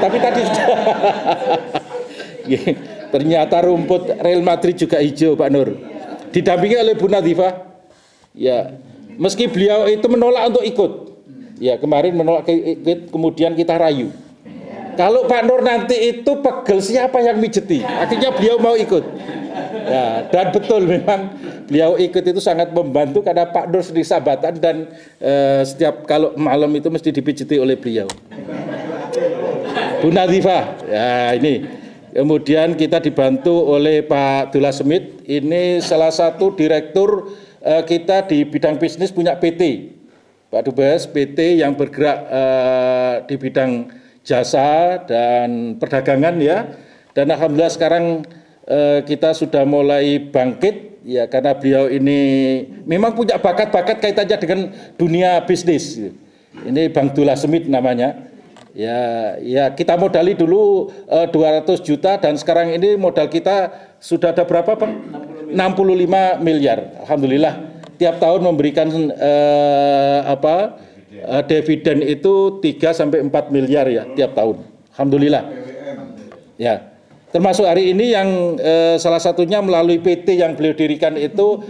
Tapi tadi sudah. Ternyata rumput Real Madrid juga hijau, Pak Nur. Didampingi oleh Bu Nadifah. Ya, meski beliau itu menolak untuk ikut. Ya, kemarin menolak ikut, kemudian kita rayu. Kalau Pak Nur nanti itu pegel siapa yang mijeti? Akhirnya beliau mau ikut. Ya, dan betul memang beliau ikut itu sangat membantu karena Pak Nur sendiri sahabatan dan setiap kalau malam itu mesti dipijeti oleh beliau. Bu Nadifah, ya ini. Kemudian kita dibantu oleh Pak Dullah Semit. Ini salah satu direktur kita di bidang bisnis punya PT. Pak Dubes, PT yang bergerak di bidang jasa dan perdagangan ya, dan alhamdulillah sekarang kita sudah mulai bangkit ya karena beliau ini memang punya bakat-bakat kaitannya dengan dunia bisnis. Ini Bang Dullah Semit namanya. Ya kita modali dulu 200 juta dan sekarang ini modal kita sudah ada berapa, Bang? 65 miliar. Alhamdulillah tiap tahun memberikan dividen itu 3 sampai 4 miliar ya tiap tahun. Alhamdulillah. Ya. Termasuk hari ini yang salah satunya melalui PT yang beliau dirikan itu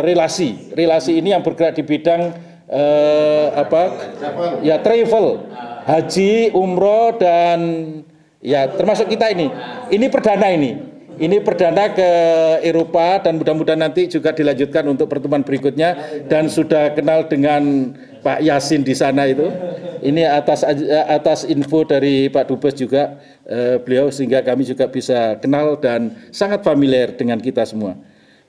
relasi. Relasi ini yang bergerak di bidang ya travel, haji, umroh dan ya termasuk kita ini. Ini perdana ini. Ini perdana ke Eropa dan mudah-mudahan nanti juga dilanjutkan untuk pertemuan berikutnya dan sudah kenal dengan Pak Yasin di sana itu. Ini atas info dari Pak Dubes juga beliau sehingga kami juga bisa kenal dan sangat familiar dengan kita semua.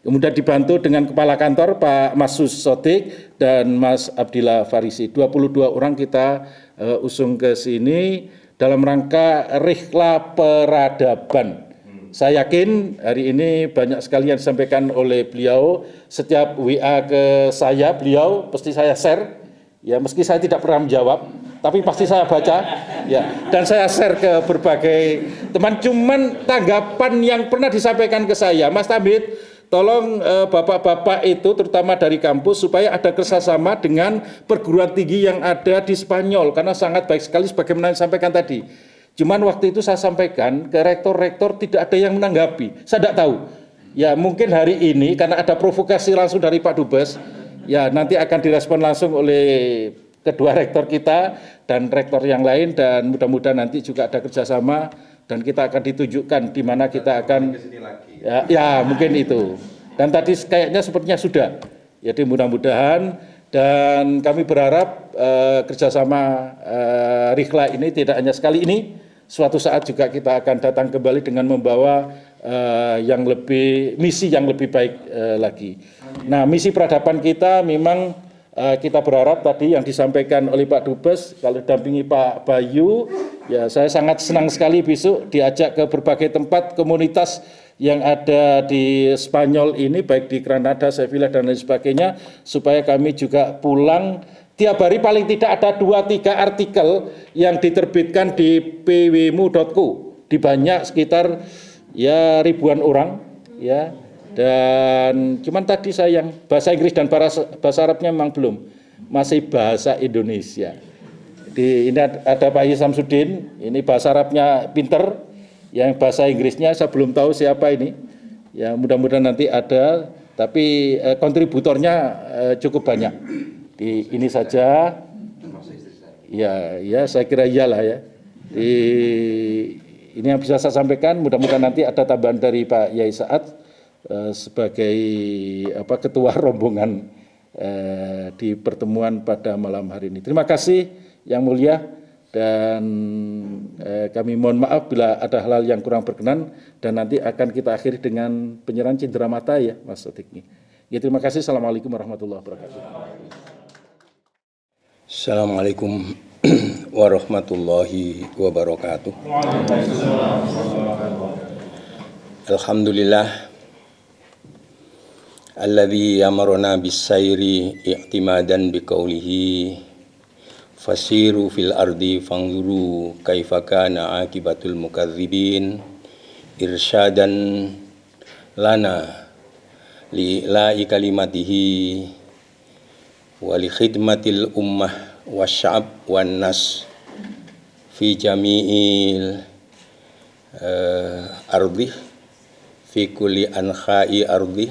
Kemudian dibantu dengan kepala kantor Pak Masus Sotik dan Mas Abdillah Farisi. 22 orang kita usung ke sini dalam rangka rihla peradaban. Saya yakin hari ini banyak sekali yang disampaikan oleh beliau. Setiap WA ke saya, beliau pasti saya share. Ya, meski saya tidak pernah menjawab, tapi pasti saya baca. Ya, dan saya share ke berbagai teman. Cuman tanggapan yang pernah disampaikan ke saya, Mas Tamit, tolong bapak-bapak itu terutama dari kampus supaya ada kerjasama dengan perguruan tinggi yang ada di Spanyol karena sangat baik sekali sebagaimana yang disampaikan tadi. Cuman waktu itu saya sampaikan ke rektor-rektor tidak ada yang menanggapi. Saya tidak tahu. Ya mungkin hari ini karena ada provokasi langsung dari Pak Dubes, ya nanti akan direspon langsung oleh kedua rektor kita dan rektor yang lain dan mudah-mudahan nanti juga ada kerjasama dan kita akan ditunjukkan di mana kita akan ya mungkin itu. Dan tadi kayaknya sepertinya sudah. Jadi mudah-mudahan dan kami berharap kerjasama Rihla ini tidak hanya sekali ini. Suatu saat juga kita akan datang kembali dengan membawa misi yang lebih baik lagi. Nah, misi peradaban kita memang kita berharap tadi yang disampaikan oleh Pak Dubes, kalau dampingi Pak Bayu, ya saya sangat senang sekali besok diajak ke berbagai tempat komunitas yang ada di Spanyol ini, baik di Granada, Sevilla dan lain sebagainya, supaya kami juga pulang. Tiap hari paling tidak ada 2-3 artikel yang diterbitkan di pwmu.co di banyak sekitar ya ribuan orang ya. Dan cuman tadi sayang bahasa Inggris dan bahasa Arabnya memang belum, masih bahasa Indonesia. Ini ada Pak Samsudin, ini bahasa Arabnya pinter Yang bahasa Inggrisnya saya belum tahu siapa ini. Ya mudah-mudahan nanti ada, tapi kontributornya cukup banyak. Di ini saja. Ya saya kira iyalah ya. Ini yang bisa saya sampaikan. Mudah-mudahan nanti ada tambahan dari Pak Yai Saad sebagai ketua rombongan di pertemuan pada malam hari ini. Terima kasih Yang Mulia, dan kami mohon maaf bila ada hal-hal yang kurang berkenan, dan nanti akan kita akhiri dengan penyerahan cindera mata ya Mas Sotikni. Ya, terima kasih. Assalamualaikum warahmatullahi wabarakatuh. Assalamualaikum warahmatullahi wabarakatuh. Alhamdulillah alladzi amarna bis-sayri i'timadan biqaulihi fasiru fil ardi fanzuru kaifa kana akibatul mukadzibin irsyadan lana li ila'i kalimatihi wa li khidmatil ummah wasya'ab wan nas fi jami'il ardi fi kulli anha'i ardi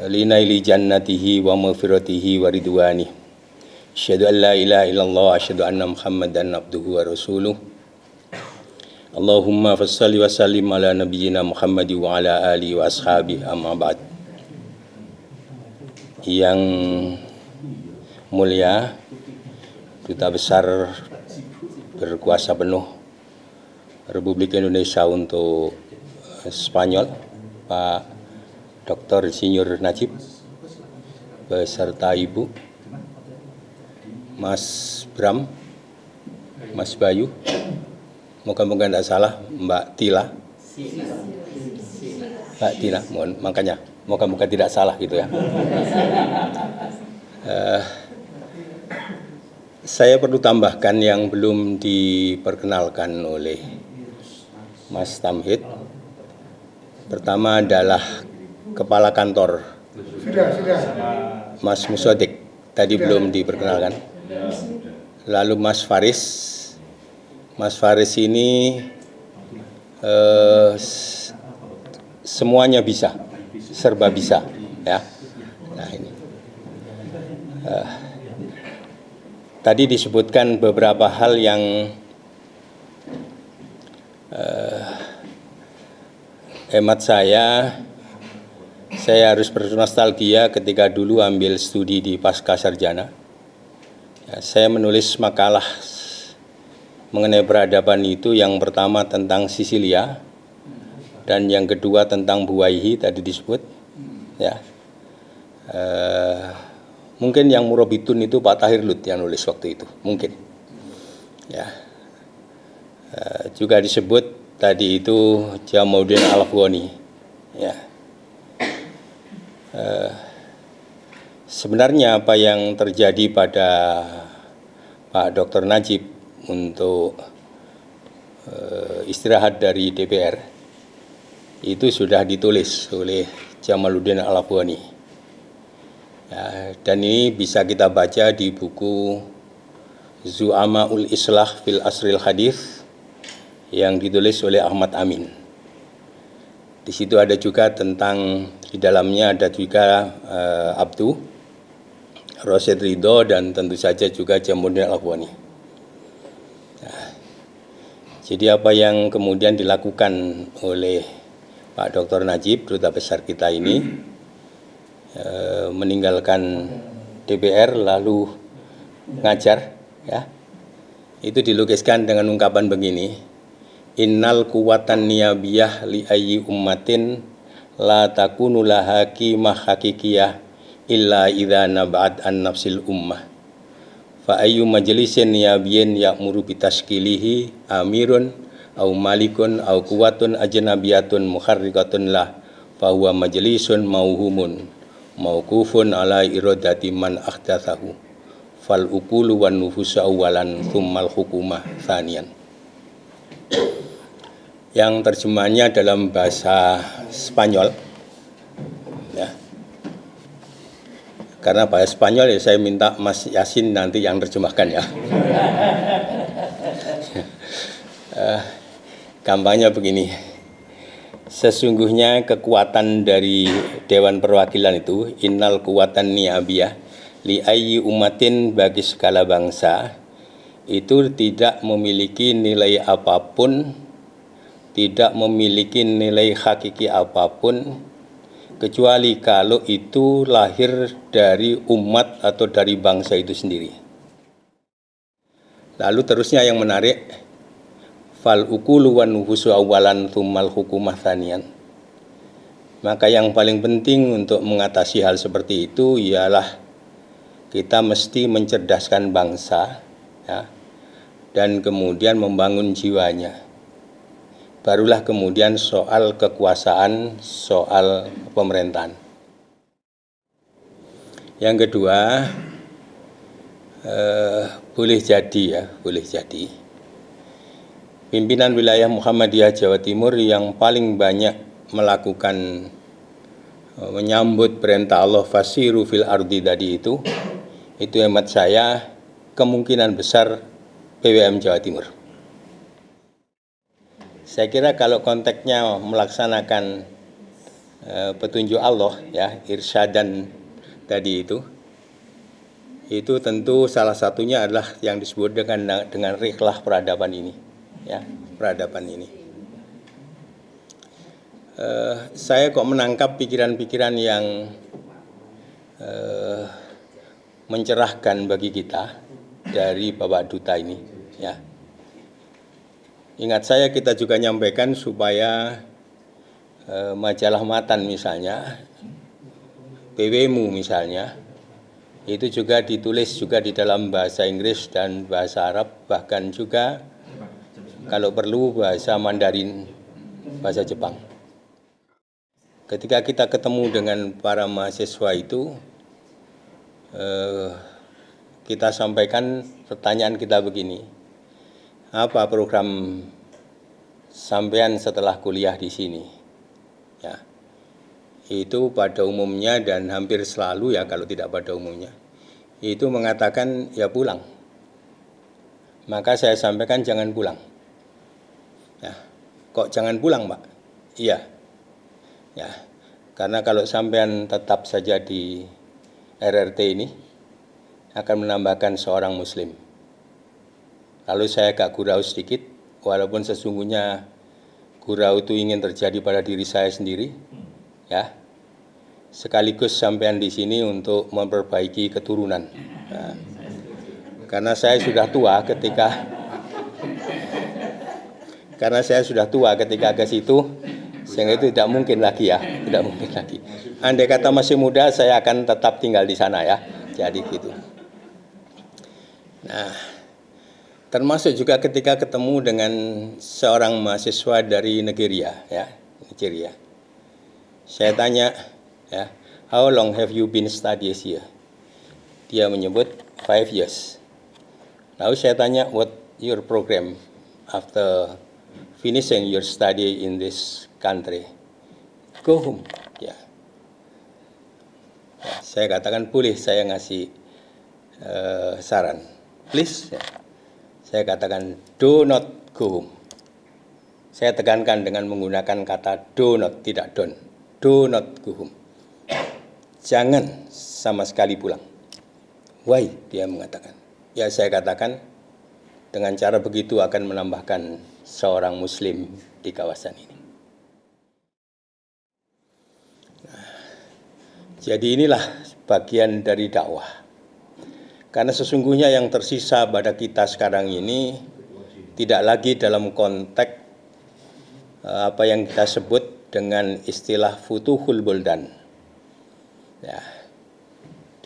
linaili jannatihi wa maghfiratihi wa ridwani. Asyhadu an la ilaha illallah, asyhadu anna Muhammadan abduhu wa rasuluh. Allahumma fassalli wa sallim ala nabiyyina Muhammad wa ala alihi wa ashabihi, amma ba'd. Yang mulia Duta Besar berkuasa penuh Republik Indonesia untuk Spanyol, Pak Dr. Insinyur Najib, beserta Ibu, Mas Bram, Mas Bayu, moga-moga tidak salah, Mbak Tila, mohon makanya moga-moga tidak salah gitu ya. Saya perlu tambahkan yang belum diperkenalkan oleh Mas Tamhid. Pertama adalah Kepala Kantor Mas Musodik, tadi belum diperkenalkan. Lalu Mas Faris ini semuanya bisa, serba bisa ya. Nah ini tadi disebutkan beberapa hal yang hemat saya harus bernostalgia ketika dulu ambil studi di Pasca Sarjana. Ya, saya menulis makalah mengenai peradaban itu, yang pertama tentang Sisilia dan yang kedua tentang Buwaihi tadi disebut. Ya, mungkin yang Murabitun itu Pak Tahir Lut yang nulis waktu itu, mungkin. Ya, juga disebut tadi itu Jamaluddin Al-Afghani. Ya. Sebenarnya apa yang terjadi pada Pak Dr. Najib untuk istirahat dari DPR itu sudah ditulis oleh Jamaluddin Al-Afghani. Ya, dan ini bisa kita baca di buku Zu'ama'ul Islah fil Asril Hadith yang ditulis oleh Ahmad Amin. Di situ ada juga tentang, di dalamnya ada juga Abdu, Rosyid Ridho, dan tentu saja juga Jamaluddin Al-Afghani. Nah, jadi apa yang kemudian dilakukan oleh Pak Dr. Najib, Duta Besar kita ini, meninggalkan DPR lalu ngajar, ya, itu dilukiskan dengan ungkapan begini: Innal quwatan niyabiyah li ayyi ummatin la takunu laha qimah hakikiyah illa idza nab'at an nafsil ummah. Fa ayyu majlisin niyabiyin ya'muru bitashkilihi amirun au malikun au quwatun ajnabiyatun muharrikatun lah fa huwa majlisun mauhumun mauqufun ala iradati man ahdatsahu. Fal uqulu wan nufusu awalan tsummal hukumah tsaniyan. Yang terjemahannya dalam bahasa Spanyol, ya. Karena bahasa Spanyol ya saya minta Mas Yasin nanti yang terjemahkan ya. Gampangnya begini, sesungguhnya kekuatan dari Dewan Perwakilan itu, innal kuwatan ni'abiyah li ayyi umatin, bagi segala bangsa, itu tidak memiliki nilai apapun, tidak memiliki nilai hakiki apapun, kecuali kalau itu lahir dari umat atau dari bangsa itu sendiri. Lalu terusnya yang menarik, fal ukulu wan nufusu awalan tsummal hukumah tsaniyan. Maka yang paling penting untuk mengatasi hal seperti itu ialah kita mesti mencerdaskan bangsa, ya, dan kemudian membangun jiwanya. Barulah kemudian soal kekuasaan, soal pemerintahan. Yang kedua, boleh jadi pimpinan wilayah Muhammadiyah Jawa Timur yang paling banyak melakukan menyambut perintah Allah fasiru fil ardi tadi itu hemat saya kemungkinan besar PWM Jawa Timur. Saya kira kalau konteksnya melaksanakan petunjuk Allah, ya, irsyadan tadi itu tentu salah satunya adalah yang disebut dengan rihlah peradaban ini, ya, peradaban ini. Saya kok menangkap pikiran-pikiran yang mencerahkan bagi kita dari Bapak Duta ini, ya. Ingat saya kita juga nyampaikan supaya majalah Matan misalnya, PWMU misalnya, itu juga ditulis juga di dalam bahasa Inggris dan bahasa Arab, bahkan juga kalau perlu bahasa Mandarin, bahasa Jepang. Ketika kita ketemu dengan para mahasiswa itu, kita sampaikan pertanyaan kita begini, apa program sampean setelah kuliah di sini? Ya, itu pada umumnya dan hampir selalu, ya, kalau tidak pada umumnya, itu mengatakan ya pulang. Maka saya sampaikan jangan pulang. Ya, kok jangan pulang, Pak? Iya. Ya, karena kalau sampean tetap saja di RRT ini akan menambahkan seorang Muslim. Lalu saya agak gurau sedikit, walaupun sesungguhnya gurau itu ingin terjadi pada diri saya sendiri, ya. Sekaligus sampean di sini untuk memperbaiki keturunan. Nah, karena saya sudah tua ketika ke situ, sehingga itu tidak mungkin lagi, ya, tidak mungkin lagi. Andai kata masih muda, saya akan tetap tinggal di sana, ya. Jadi gitu. Nah, termasuk juga ketika ketemu dengan seorang mahasiswa dari Nigeria, ya, Nigeria. Saya tanya, ya, how long have you been studying here? Dia menyebut 5 years. Lalu saya tanya, what your program after finishing your study in this country? Go home. Ya. Ya, saya katakan boleh saya ngasih saran, please. Ya. Saya katakan do not go home. Saya tekankan dengan menggunakan kata do not, tidak don't. Do not go home. Jangan sama sekali pulang. Why? Dia mengatakan. Ya, saya katakan dengan cara begitu akan menambahkan seorang Muslim di kawasan ini. Nah, jadi inilah bagian dari dakwah. Karena sesungguhnya yang tersisa pada kita sekarang ini tidak lagi dalam konteks apa yang kita sebut dengan istilah futuhul buldan. Ya.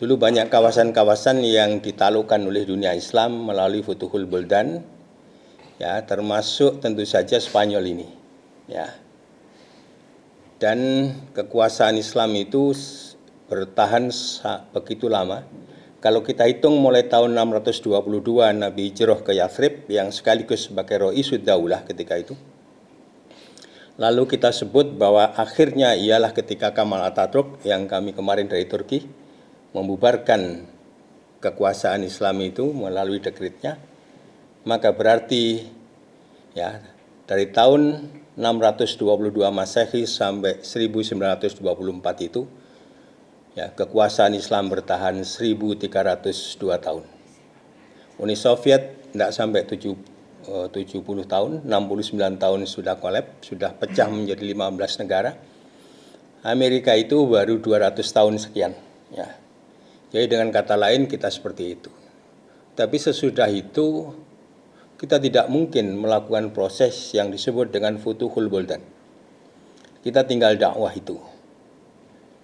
Dulu banyak kawasan-kawasan yang ditaklukkan oleh dunia Islam melalui futuhul buldan, ya, termasuk tentu saja Spanyol ini, ya. Dan kekuasaan Islam itu bertahan begitu lama. Kalau kita hitung mulai tahun 622 Nabi hijrah ke Yathrib yang sekaligus sebagai Raisud Daulah ketika itu. Lalu kita sebut bahwa akhirnya ialah ketika Kemal Atatürk yang kami kemarin dari Turki membubarkan kekuasaan Islam itu melalui dekretnya, maka berarti, ya, dari tahun 622 Masehi sampai 1924 itu, ya, kekuasaan Islam bertahan 1302 tahun. Uni Soviet tidak sampai 70 tahun, 69 tahun sudah kolab, sudah pecah menjadi 15 negara. Amerika itu baru 200 tahun sekian, ya. Jadi dengan kata lain kita seperti itu. Tapi sesudah itu kita tidak mungkin melakukan proses yang disebut dengan Futuhul Buldan. Kita tinggal dakwah itu.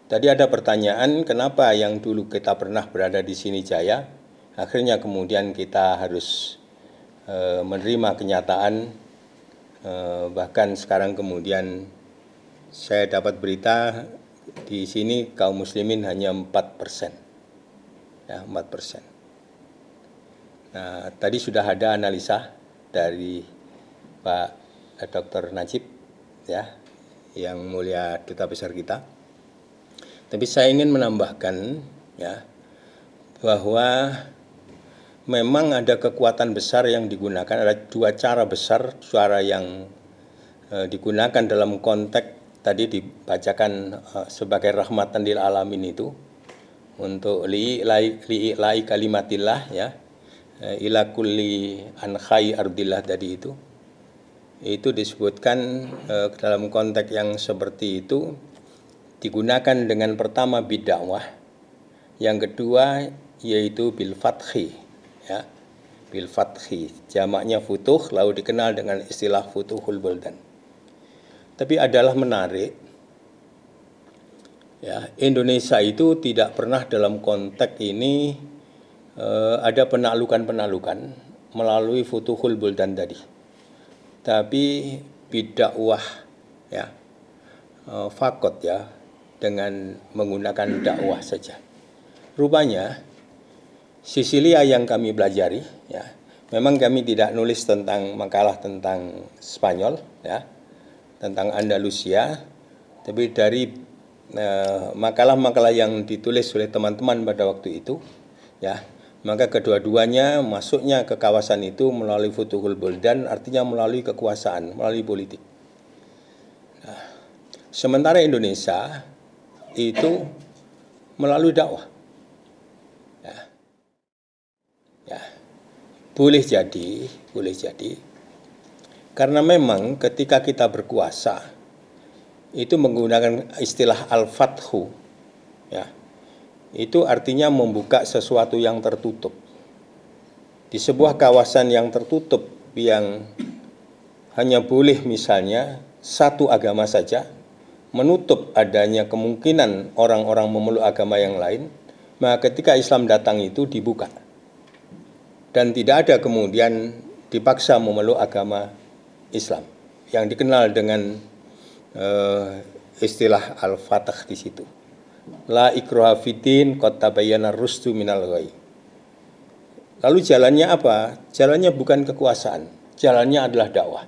Tadi ada pertanyaan, kenapa yang dulu kita pernah berada di sini jaya, akhirnya kemudian kita harus menerima kenyataan, bahkan sekarang kemudian saya dapat berita di sini kaum muslimin hanya 4%. Ya, 4%. Nah, tadi sudah ada analisa dari Pak Dr. Najib, ya, yang mulia duta besar kita. Tapi saya ingin menambahkan, ya, bahwa memang ada kekuatan besar yang digunakan, ada dua cara besar, suara yang digunakan dalam konteks tadi dibacakan sebagai rahmatan lil alamin itu, untuk li'ilai kalimatillah, ya, ila kulli ankhai ardillah tadi itu disebutkan dalam konteks yang seperti itu digunakan dengan pertama bidakwah, yang kedua yaitu bil fathi, ya, bil fathi, jamaknya futuh, lalu dikenal dengan istilah futuhul buldan. Tapi adalah menarik, ya, Indonesia itu tidak pernah dalam konteks ini ada penaklukan melalui Futuhul Buldan tadi. Tapi bidakwah, ya, fakot, ya, dengan menggunakan dakwah saja. Rupanya Sisilia yang kami pelajari, ya, memang kami tidak nulis tentang makalah tentang Spanyol, ya, tentang Andalusia, tapi dari makalah-makalah yang ditulis oleh teman-teman pada waktu itu, ya, maka kedua-duanya masuknya ke kawasan itu melalui Futuhul Buldan, artinya melalui kekuasaan, melalui politik. Nah, sementara Indonesia itu melalui dakwah, ya, ya, boleh jadi, karena memang ketika kita berkuasa itu menggunakan istilah al-fathu, ya, itu artinya membuka sesuatu yang tertutup. Di sebuah kawasan yang tertutup yang hanya boleh misalnya satu agama saja, menutup adanya kemungkinan orang-orang memeluk agama yang lain, maka ketika Islam datang itu dibuka. Dan tidak ada kemudian dipaksa memeluk agama Islam yang dikenal dengan istilah al-fatah di situ. La ikraha fiddin qad tabayyana rusdu minal ghayy. Lalu jalannya apa? Jalannya bukan kekuasaan, jalannya adalah dakwah.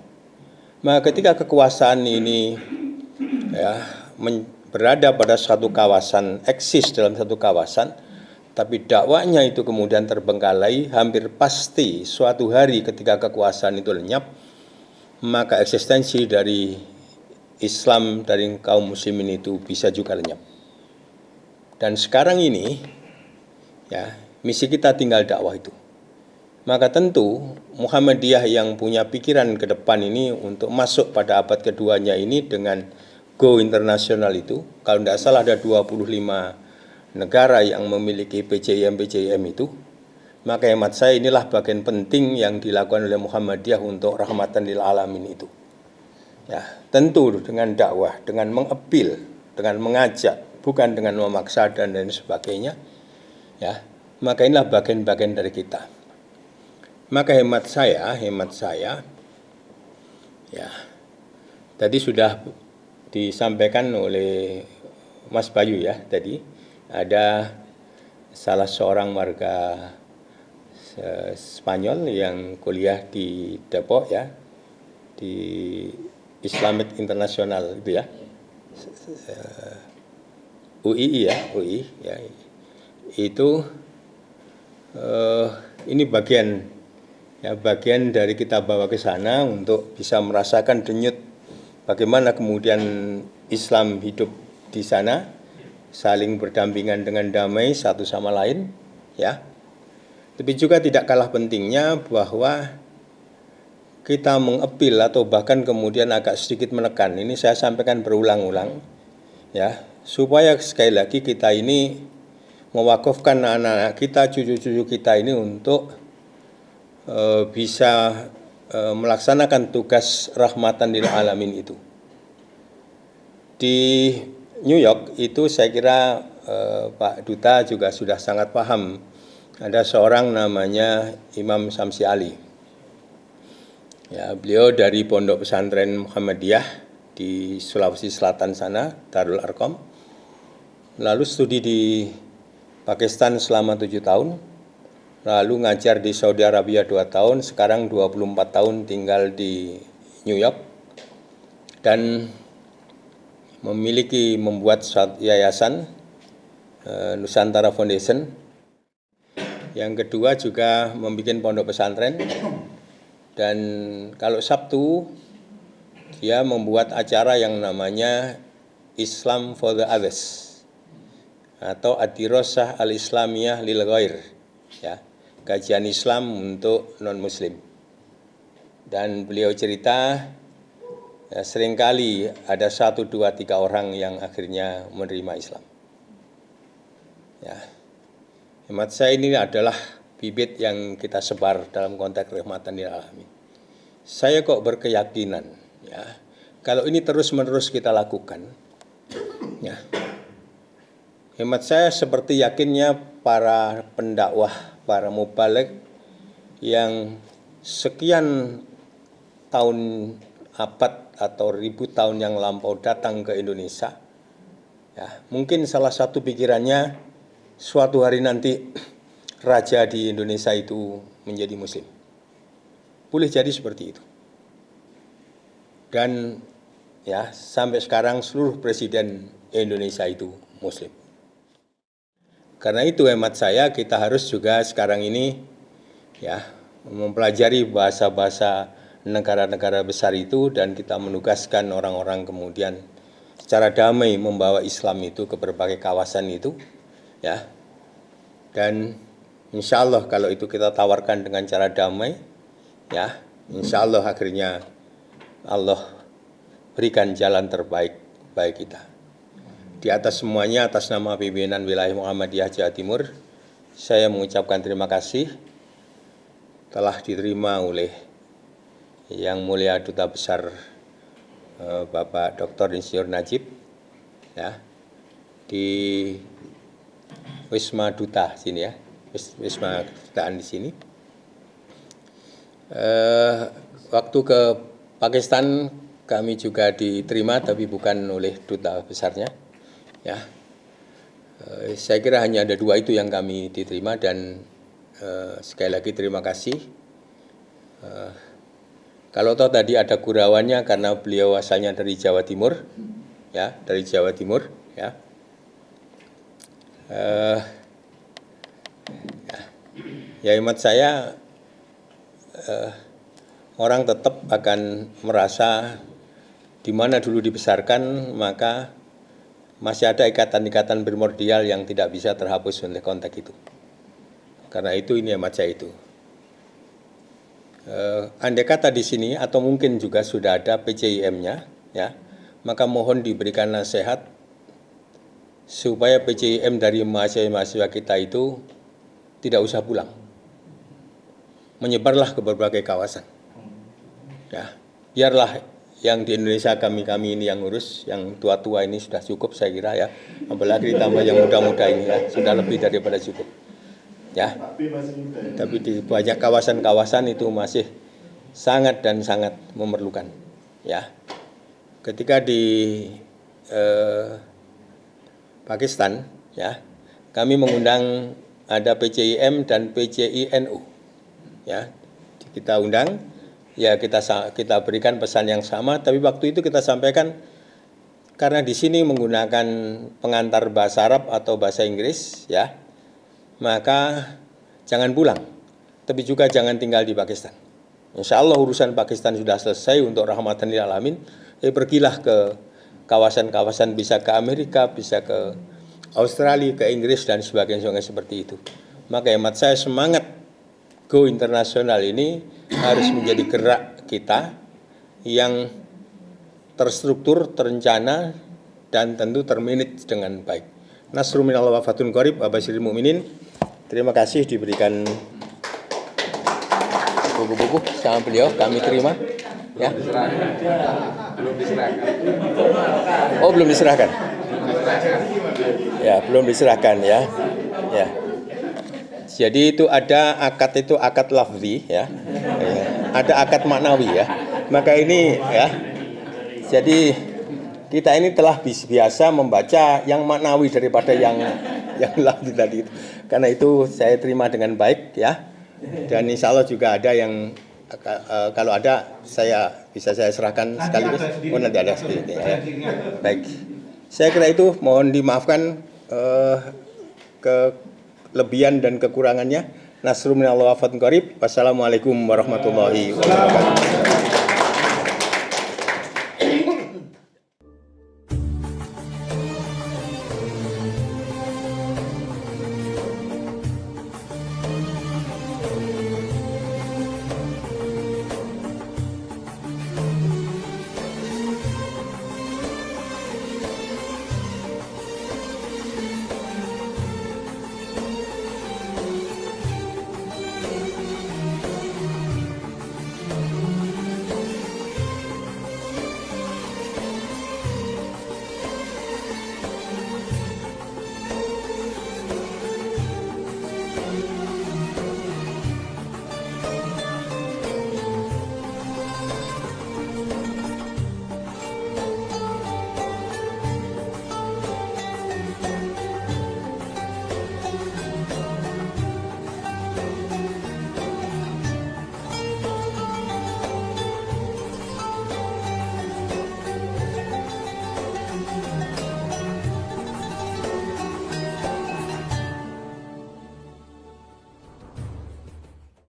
Maka ketika kekuasaan ini, ya, berada pada satu kawasan, eksis dalam satu kawasan, tapi dakwahnya itu kemudian terbengkalai, hampir pasti suatu hari ketika kekuasaan itu lenyap, maka eksistensi dari Islam dari kaum muslimin itu bisa juga lenyap. Dan sekarang ini, ya, misi kita tinggal dakwah itu. Maka tentu Muhammadiyah yang punya pikiran ke depan ini untuk masuk pada abad keduanya ini dengan go internasional itu, kalau tidak salah ada 25 negara yang memiliki PJIM itu, maka hemat saya inilah bagian penting yang dilakukan oleh Muhammadiyah untuk rahmatan lil alamin itu. Ya, tentu dengan dakwah, dengan mengepil, dengan mengajak, bukan dengan memaksa dan lain sebagainya. Ya, maka inilah bagian-bagian dari kita. Maka hemat saya, ya, tadi sudah disampaikan oleh Mas Bayu, ya, tadi ada salah seorang warga Spanyol yang kuliah di Depok, ya, di Islamic International itu, ya, UII, ya, UI, ya, itu ini bagian Ya, bagian dari kita bawa ke sana untuk bisa merasakan denyut bagaimana kemudian Islam hidup di sana, saling berdampingan dengan damai satu sama lain, ya. Tapi juga tidak kalah pentingnya bahwa kita mengepil atau bahkan kemudian agak sedikit menekan. Ini saya sampaikan berulang-ulang, ya, supaya sekali lagi kita ini mewakafkan anak-anak kita, cucu-cucu kita ini untuk bisa melaksanakan tugas rahmatan lil alamin itu. Di New York itu saya kira Pak Duta juga sudah sangat paham. Ada seorang namanya Imam Samsi Ali. Ya, beliau dari Pondok Pesantren Muhammadiyah di Sulawesi Selatan sana, Darul Arqam. Lalu studi di Pakistan selama 7 tahun. Lalu ngajar di Saudi Arabia 2 tahun, sekarang 24 tahun tinggal di New York. Dan membuat yayasan Nusantara Foundation. Yang kedua juga membuat pondok pesantren. Dan kalau Sabtu dia membuat acara yang namanya Islam for the Others atau Ad-Dirasah Al-Islamiyah lil Ghair, ya, kajian Islam untuk non-muslim. Dan beliau cerita ya, seringkali ada 1, 2, 3 orang yang akhirnya menerima Islam. Ya, hemat saya ini adalah bibit yang kita sebar dalam konteks rahmatan lil alamin. Saya kok berkeyakinan, ya, kalau ini terus-menerus kita lakukan, ya, hemat saya seperti yakinnya para pendakwah, para mubaligh yang sekian tahun, abad atau ribu tahun yang lampau datang ke Indonesia, ya, mungkin salah satu pikirannya suatu hari nanti raja di Indonesia itu menjadi muslim. Boleh jadi seperti itu. Dan ya, sampai sekarang seluruh presiden Indonesia itu muslim. Karena itu hemat saya kita harus juga sekarang ini ya mempelajari bahasa-bahasa negara-negara besar itu, dan kita menugaskan orang-orang kemudian secara damai membawa Islam itu ke berbagai kawasan itu, ya. Dan insya Allah kalau itu kita tawarkan dengan cara damai, ya, insya Allah akhirnya Allah berikan jalan terbaik bagi kita. Di atas semuanya, atas nama pimpinan wilayah Muhammadiyah Jawa Timur, saya mengucapkan terima kasih telah diterima oleh Yang Mulia Duta Besar Bapak Dr. Insinyur Najib, ya, di Wisma Duta sini, ya, Wisma Dutaan di sini. Waktu ke Pakistan kami juga diterima, tapi bukan oleh duta besarnya, ya. Saya kira hanya ada 2 itu yang kami diterima, dan sekali lagi terima kasih. Kalau toh tadi ada gurauannya karena beliau asalnya dari Jawa Timur, ya, dari Jawa Timur, ya. Ya, hemat saya orang tetap akan merasa di mana dulu dibesarkan, maka masih ada ikatan-ikatan primordial yang tidak bisa terhapus oleh konteks itu. Karena itu ini hemat saya itu. Andai kata di sini atau mungkin juga sudah ada PCIM-nya, ya, maka mohon diberikan nasihat supaya PCIM dari mahasiswa-mahasiswa kita itu tidak usah pulang, menyebarlah ke berbagai kawasan. Ya, biarlah yang di Indonesia kami ini yang ngurus, yang tua-tua ini sudah cukup saya kira, ya. Apalagi ditambah yang muda-muda ini, ya, sudah lebih daripada cukup. Ya, tapi di banyak kawasan-kawasan itu masih sangat dan sangat memerlukan, ya. Ketika di Pakistan, ya, kami mengundang ada PCIM dan PCINU, ya, kita undang, ya, kita berikan pesan yang sama, tapi waktu itu kita sampaikan karena di sini menggunakan pengantar bahasa Arab atau bahasa Inggris, ya, maka jangan pulang, tapi juga jangan tinggal di Pakistan. Insya Allah urusan Pakistan sudah selesai untuk rahmatan lil alamin. Pergilah ke kawasan-kawasan, bisa ke Amerika, bisa ke Australia, ke Inggris dan sebagainya seperti itu. Maka hemat saya semangat Go Internasional ini harus menjadi gerak kita yang terstruktur, terencana, dan tentu termanage dengan baik. Nasrul minallah wa fathun qarib wa basyiril mu'minin. Terima kasih diberikan buku-buku sama beliau, kami terima. Ya. Belum diserahkan. Oh, belum diserahkan. Ya, belum diserahkan ya. Ya. Jadi itu ada akad lafzi ya. Ada akad maknawi ya. Maka ini ya. Jadi kita ini telah biasa membaca yang maknawi daripada yang lafzi tadi itu. Karena itu saya terima dengan baik ya. Dan insya Allah juga ada yang kalau ada bisa saya serahkan sekaligus. Oh, nanti ada sedikit ya. Baik. Saya kira itu, mohon dimaafkan kelebihan dan kekurangannya. Nasrul minallah wa fathun qarib. Wassalamualaikum warahmatullahi wabarakatuh.